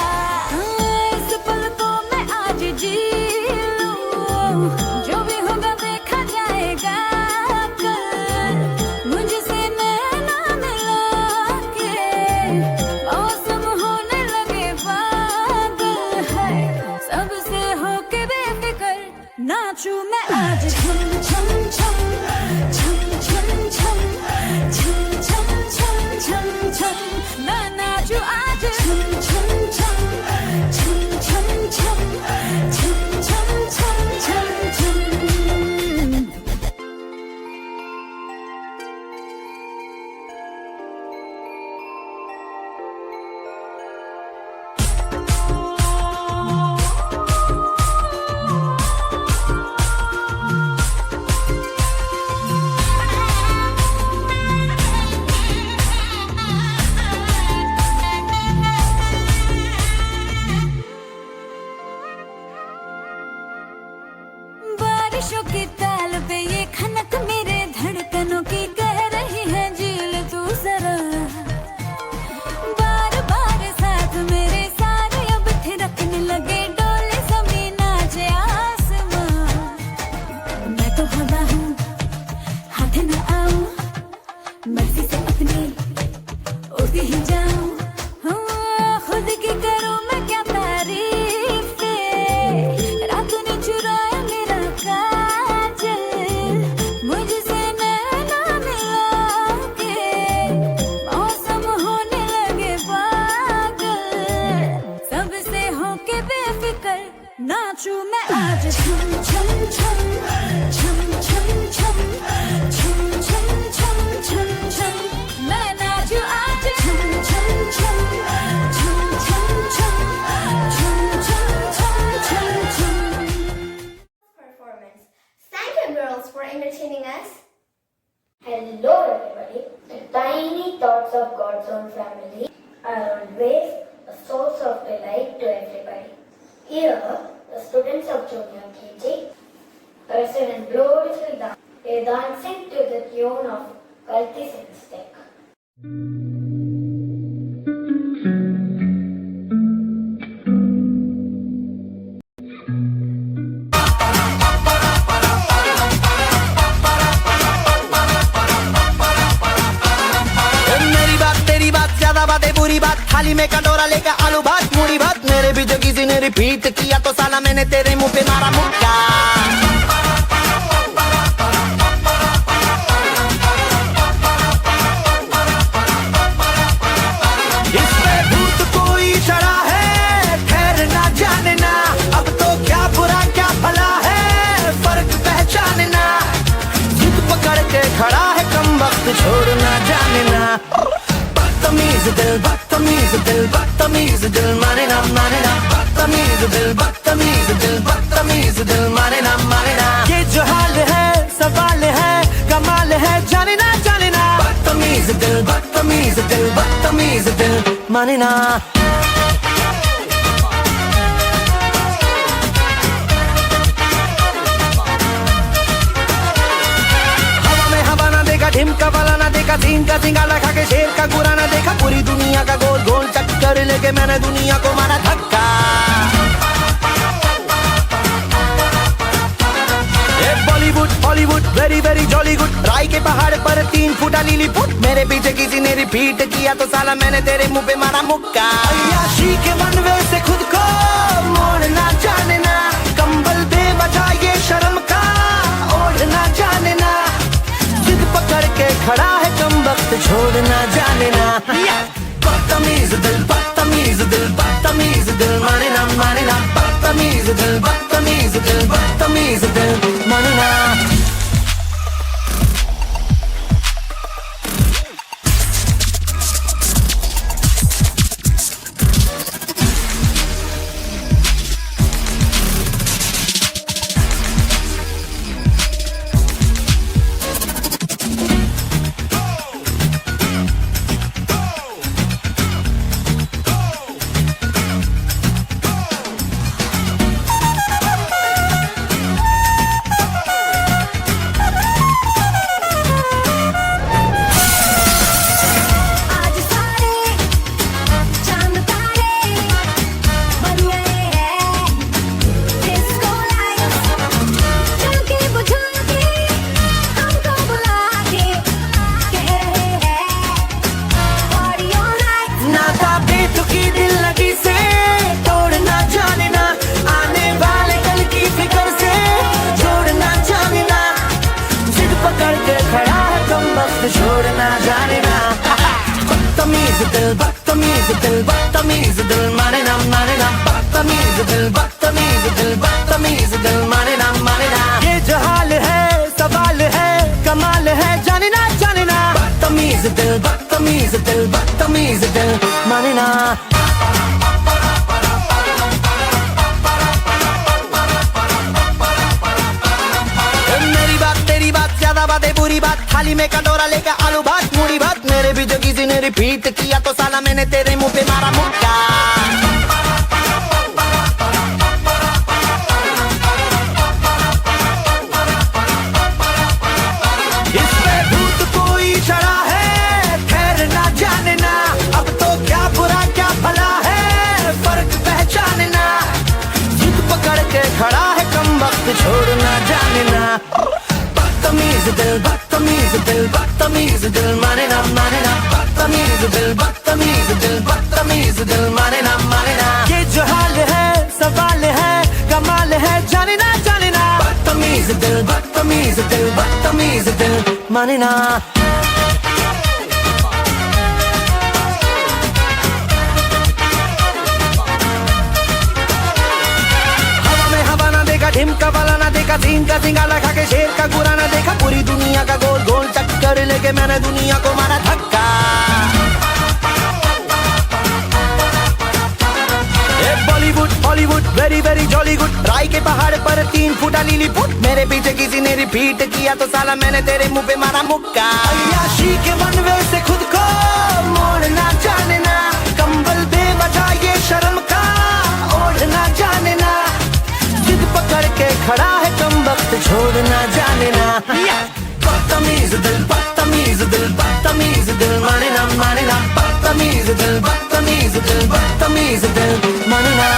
O: इस पल को मैं आज जी लूं, जो भी होगा देखा जाएगा कल, मुझसे नैना मिला के मौसम होने लगे पागल है, सबसे होके बेफिक्र नाचूं मैं आज छम छम छम छम छम छम छम छम रोती ही जाऊं, खुद की करूं मैं क्या तारीफ, रातों ने चुराया मेरा काजल, मुझसे नैना मिला के मौसम होने लगे पागल, सबसे होके बेफिक्र नाचूं मैं आज छम छम छम छम छम छम छम छम छम छम छम, मैं नाचूं आज छम छम छम छम छम छम छम छम छम छम छम।
N: Performance. Thank you, girls, for entertaining us. Hello, everybody. The tiny thoughts of God's own family are always a source of delight to everybody. Here, the students of Junior KG wrestle and gloriously dance. They dancing to the tune of Kalti Sinstek.
Q: मेरी बात तेरी बात ज्यादा बातें बुरी बात, थाली में कटोरा लेकर आलू भात मूड़ी भात, मेरे भी जो किसी ने रिपीट किया तो साला मैंने तेरे मुंह पे मारा मुक्का। इस पे भूत कोई चढ़ा है, खैर ना जानना, अब तो क्या बुरा क्या भला है, फर्क पहचानना, जिद पकड़ के खड़ा है कम वक्त छोड़ना जानना। बदतमीज दिल बदतमीज दिल बदतमीज दिल माने ना बदतमीज दिल बदतमीज दिल बदतमीज दिल माने ना ये जो हाल है सवाल है कमाल है जाने ना बदतमीज दिल बदतमीज दिल बदतमीज दिल माने ना। ढिमका वाला ना देखा, सीन का सिंगाला खा के शेर का गुरा ना देखा, पूरी दुनिया का गोल गोल चक्कर लेके मैंने दुनिया को मारा धक्का। Bollywood Hollywood very very jolly good, राय के पहाड़ पर 3 फुटा लीली फुट, मेरे पीछे किसी ने रिपीट किया तो साला मैंने तेरे मुंह पे मारा मुक्का। अय्याशी के बनवे से खुद को मोड़ना जानना, कंबल बेवजह ये शर्म का ओढ़ना जानना, जिद पकड़ के खड़ा है कम वक्त छोड़ना जानना। बदतमीज दिल बदतमीज दिल बदतमीज दिल माने ना बदतमीज दिल बदतमीज दिल बदतमीज दिल माने ना। छोड़ना जाने ना बदतमीज दिल बदतमीज दिल बदतमीज दिल माने ना बदतमीज दिल बदतमीज दिल बदतमीज दिल माने ना ये जो हाल है सवाल है कमाल है जाने ना बदतमीज दिल बदतमीज दिल बदतमीज दिल माने ना। मेरी बात तेरी बात ज्यादा बातें बुरी बात, थाली में कटोरा लेकर आलू भात मूड़ी भात, मेरे भी जो किसी ने रिपीट किया तो साला मैंने तेरे मुंह पे मारा मुक्का। इस पे भूत कोई चढ़ा है, खैर ना जानना, अब तो क्या बुरा क्या भला है, फर्क पहचानना, जिद पकड़ के खड़ा है कम वक्त छोड़ना जानना। बदतमीज दिल बदतमीज दिल बदतमीज दिल माने ना बदतमीज दिल, बदतमीज दिल, बदतमीज दिल, माने ना माने ना। ये जो हाल है सवाल है कमाल है, जाने ना जाने ना। बदतमीज दिल, बदतमीज दिल, बदतमीज दिल, माने ना। ढिमका वाला ना देखा, सीन का सिंगाला खा के शेर का गुरा ना देखा, पूरी दुनिया का गोल गोल चक्कर लेके मैंने दुनिया को मारा धक्का। Bollywood Hollywood very very jolly good, राय के पहाड़ पर 3 फुटा लीली फुट, मेरे पीछे किसी ने रिपीट किया तो साला मैंने तेरे मुंह पे मारा मुक्का। अय्याशी के बनवे से खुद को मोड़ना जाने ना, कंबल बेवजह ये शर्म का ओढ़ना जाने ना, जिद पकड़ के खड़ा है कम वक्त छोड़ना जाने ना। बदतमीज दिल, बदतमीज दिल, बदतमीज दिल, माने ना माने ना। बदतमीज दिल, बदतमीज दिल, बदतमीज दिल, माने ना।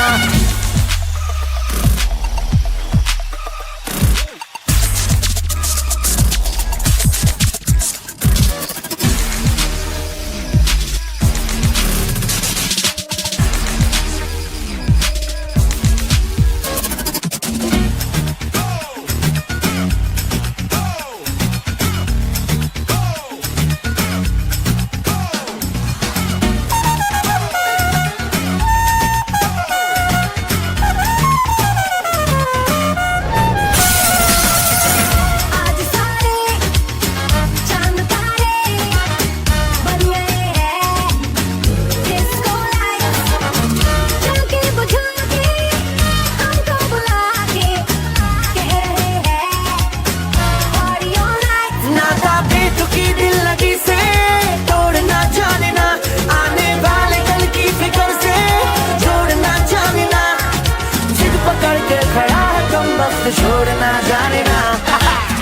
Q: छोड़ना जाने ना।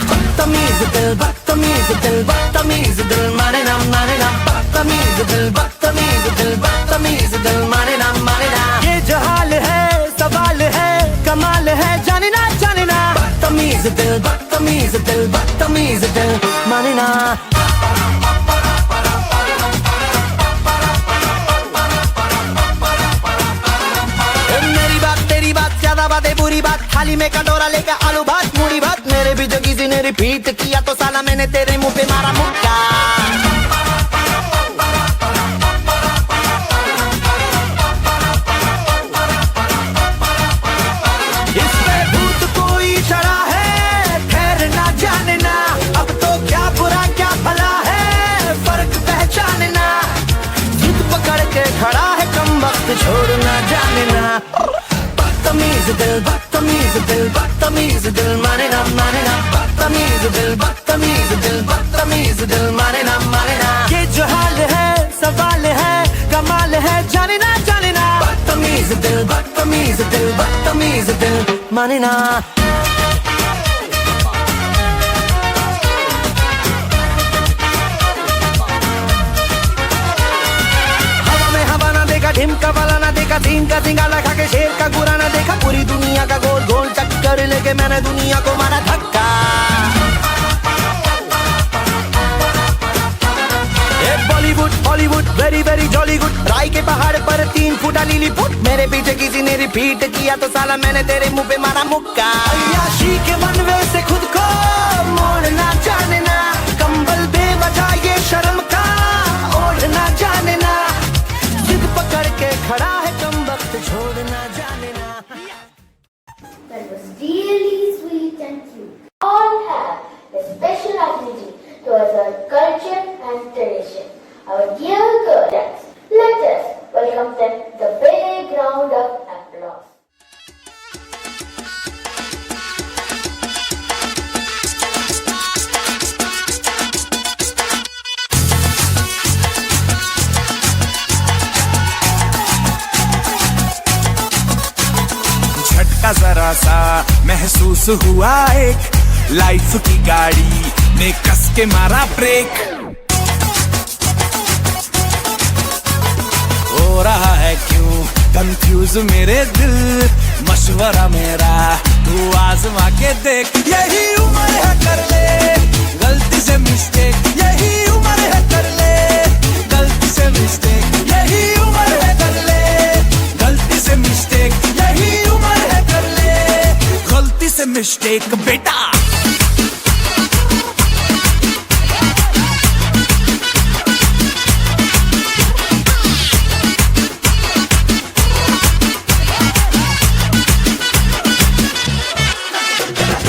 Q: बदतमीज दिल, बदतमीज दिल, बदतमीज दिल, माने ना माने ना। बदतमीज दिल, बदतमीज दिल, बदतमीज दिल, माने ना माने ना। ये जो हाल है सवाल है कमाल है, जाने ना जाने ना। बदतमीज दिल, बदतमीज दिल, बदतमीज दिल, माने ना। ज्यादा बातें बुरी बात, थाली में कटोरा लेकर आलू भात मूड़ी भात, मेरे भी जो किसी ने रिपीट किया तो साला मैंने तेरे मुंह पे मारा मुक्का। इस पे भूत कोई चढ़ा है खैर ना जाने ना, अब तो क्या बुरा क्या भला है फर्क पहचाने ना, जिद पकड़ के खड़ा है कम वक्त छोड़ना जाने ना। बदतमीज दिल, बदतमीज दिल, बदतमीज दिल, माने ना माने ना। बदतमीज दिल, बदतमीज दिल, बदतमीज दिल, माने ना माने ना। ये जो हाल है सवाल है कमाल है, जाने ना जाने ना। बदतमीज दिल, बदतमीज दिल, बदतमीज दिल, माने ना। ढिमका वाला ना देखा, सीन का सिंगाला खा के शेर का गुरा ना देखा, पूरी दुनिया का गोल गोल चक्कर लेके मैंने दुनिया को मारा धक्का। Bollywood Hollywood very very jolly good, राय के पहाड़ पर 3 फुटा लीली फुट, मेरे पीछे किसी ने रिपीट किया तो साला मैंने तेरे मुंह पे मारा मुक्का। अय्याशी के बनवे से खुद को मोड़ना जाने ना, कंबल बेवजह ये शर्म का ओढ़ना जाने ना, जिद पकड़ के खड़ा है कम वक्त छोड़ना जाने ना।
N: That was really sweet and cute. All have a special affinity towards our culture and tradition. Our dear girls, let us welcome them with a big round of applause.
R: झटका जरा सा महसूस हुआ, एक लाइफ की गाड़ी ने कस के मारा ब्रेक। हो रहा है क्यों कंफ्यूज मेरे दिल, मशवरा मेरा तू आजमा के देख। यही उम्र है कर ले गलती से मिस्टेक, यही उम्र है कर ले गलती से मिस्टेक बेटा।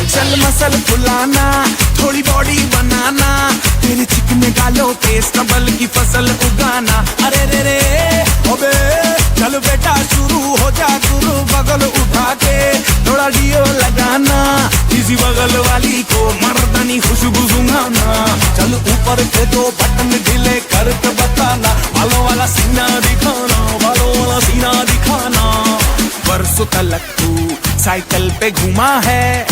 R: चल मसल फुलाना, थोड़ी बॉडी बनाना, तेरे चिकने गालों पे स्टबल की फसल उगाना। अरे रे रे ओबे चल बेटा शुरू हो जा गुरु, बगल उठा के थोड़ा डियो लगाना, इसी बगल वाली को मर्दानी खुशबू सुंघाना। चल ऊपर के दो बटन ढीले करके बताना, बालों वाला सीना दिखाना, बालों वाला सीना दिखाना। बरसों तलक तू साइकिल पे घुमा है,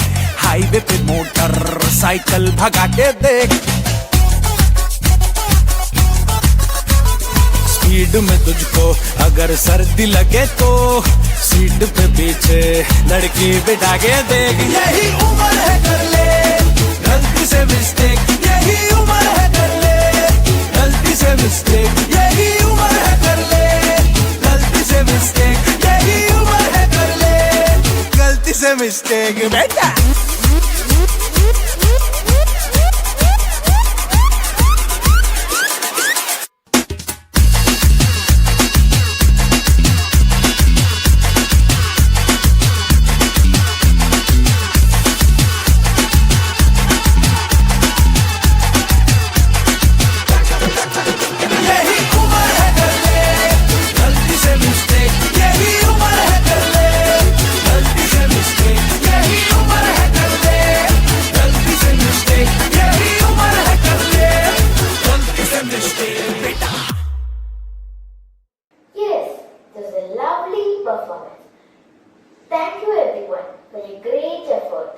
R: हाईवे पे मोटर साइकिल भगा के देख। स्पीड में तुझको अगर सर्दी लगे तो सीट पे पीछे लड़की बिठा के देख। यही उम्र है कर ले गलती से मिस्टेक, यही उम्र है कर ले गलती से मिस्टेक, यही उम्र है कर ले गलती से मिस्टेक, यही उम्र है कर ले गलती से मिस्टेक बेटा।
N: Thank you everyone for your great effort.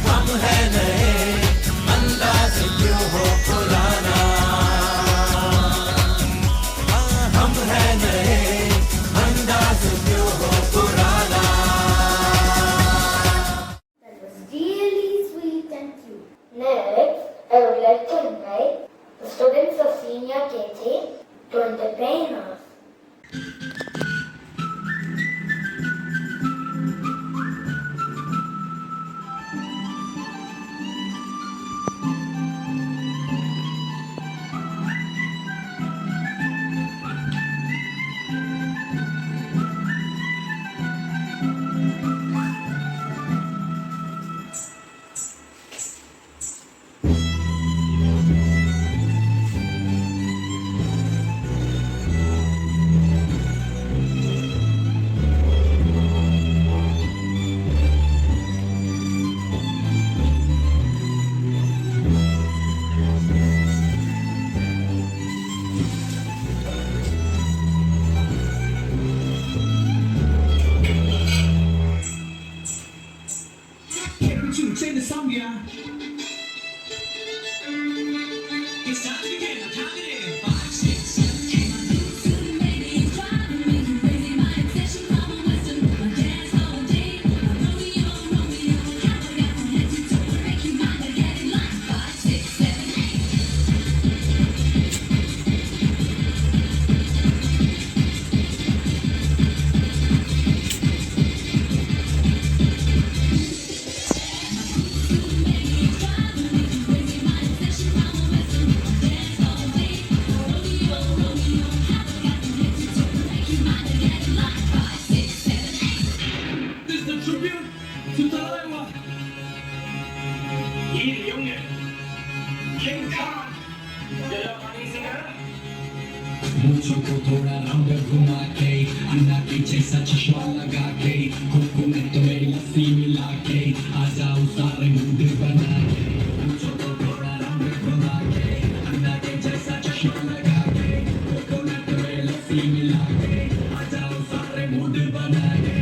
R: हम है नए अंदाज क्यों हो
N: senior KG to entertain us.
Q: It's time to begin. I'm counting in. 5, 6, 7, 8. It's driving me crazy. My obsession, I'm a Western. My dance all day. My Romeo, Romeo. How I got from head to toe to make you mine. I get it like 5, 6, 7,
S: मुझको थोड़ा round घुमा के अन्ना की जैसा चश्मा लगा के coconut में लस्सी मिला के आ जाओ सारे मूड बना के मुझको थोड़ा राउंड घुमा के अन्ना के जैसा चश्मा लगा के कोकोनट में लस्सी मिला के आ जाओ सारे मूड बना के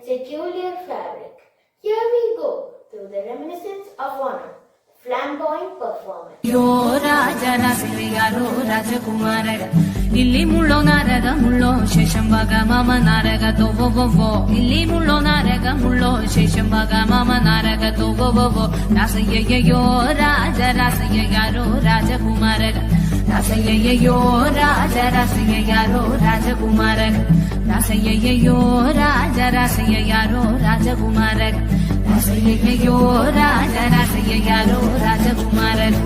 N: peculiar fabric. Here we go through the reminiscence of honor, flamboyant performance.
O: Yo Raja Rasiyaro Rajakumaraga Illi mullo naraga mullo Sheshambaga mama naraga tovo vovo Illi mullo naraga mullo Sheshambaga mama naraga tovo vovo Rasaya Raja Rasiyaro Rajakumaraga Rasaya Raja Rasiyaro Rajakumaraga Rasaya Raja Rasiyaro Rajakumaraga Rasaya Raja Rasiyaro Rajakumaraga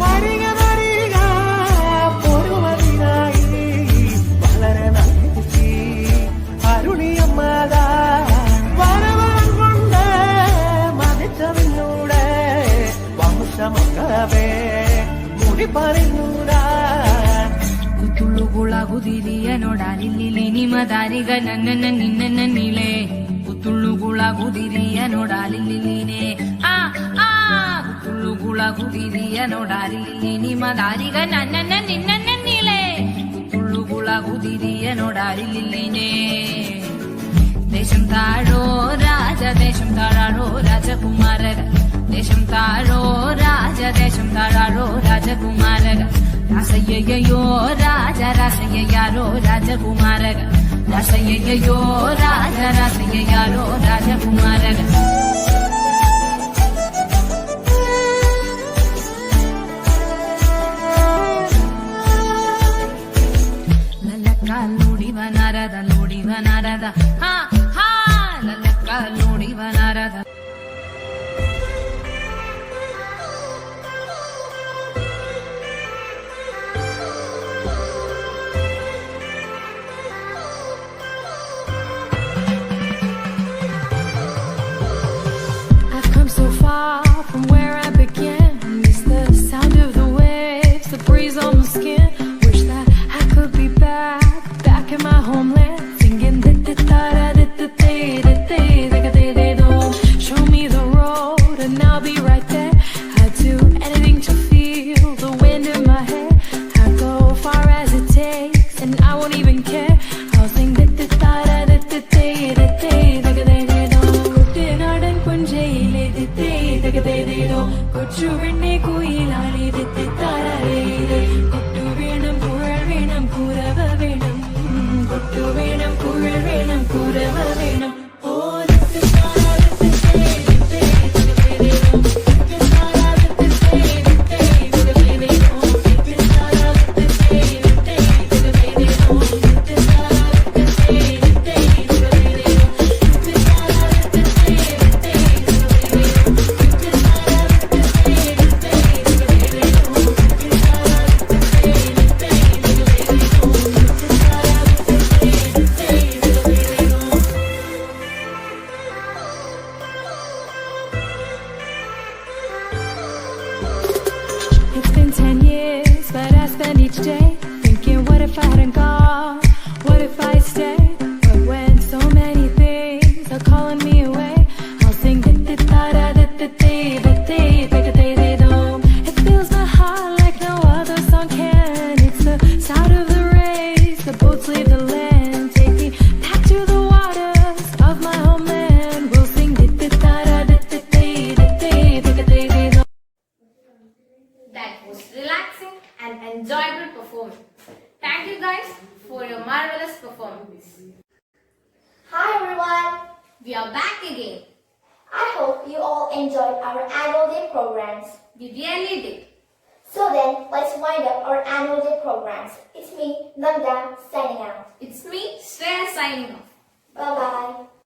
O: ಕುತುಳುಗುಳಗುದಿರಿಯನೊಡಲಿಲ್ಲಿ ನಿಮದಾರಿಗ ನನ್ನ ನಿನ್ನ ನೀಳೆ ಕುತುಳುಗುಳಗುದಿರಿಯನೊಡಲಿಲ್ಲಿನೇ ಆ ಆ ಕುತುಳುಗುಳಗುದಿರಿಯನೊಡಲಿಲ್ಲಿ ನಿಮದಾರಿಗ ನನ್ನ ನಿನ್ನ ನೀಳೆ കുത്തുള്ളുകുളകുതിരിയനോടാരില്ലിനെ ദേശം താഴോ രാജദേശം താഴാഴോ രാജകുമാരക ദേശം താഴോ രാജദേശം താഴാഴോ രാജകുമാരക രാസയ്യയോ രാജ രാസയ്യാരോ രാജകുമാരക രാസയ്യയോ രാജ രാസയ്യാരോ രാജകുമാരക Lodi vanarada, ha ha, lalaka lodi vanarada.
T: I've come so far from where I began. Miss the sound of the waves, the breeze on my skin. Wish that I could be back in my homeland. Show me the road and I'll be right there. I'd do anything to feel the wind in my hair. I'd go far as it takes and I won't even care. I'll sing Kuttinadan punjaile Kochu vinne kuilale Kottu venam kural venam kurava venam Kottu venam kural venam kurava venam It's been 10 years, but I spend each day thinking, what if I hadn't gone? What if I stayed? But when so many things are calling me away, I'll sing It fills my heart like no other song can. It's the sound of the rays, the boats leave the land. Take me back to the waters of my homeland. We'll sing
U: That was relaxing and enjoyable performance. Thank you guys for your marvelous performance.
N: Hi everyone!
U: We are back again.
N: I hope you all enjoyed our annual day programs.
U: We really did.
N: So then, let's wind up our annual day programs. It's me, Nanda, signing out.
U: It's me, Shreya, signing off.
N: Bye-bye.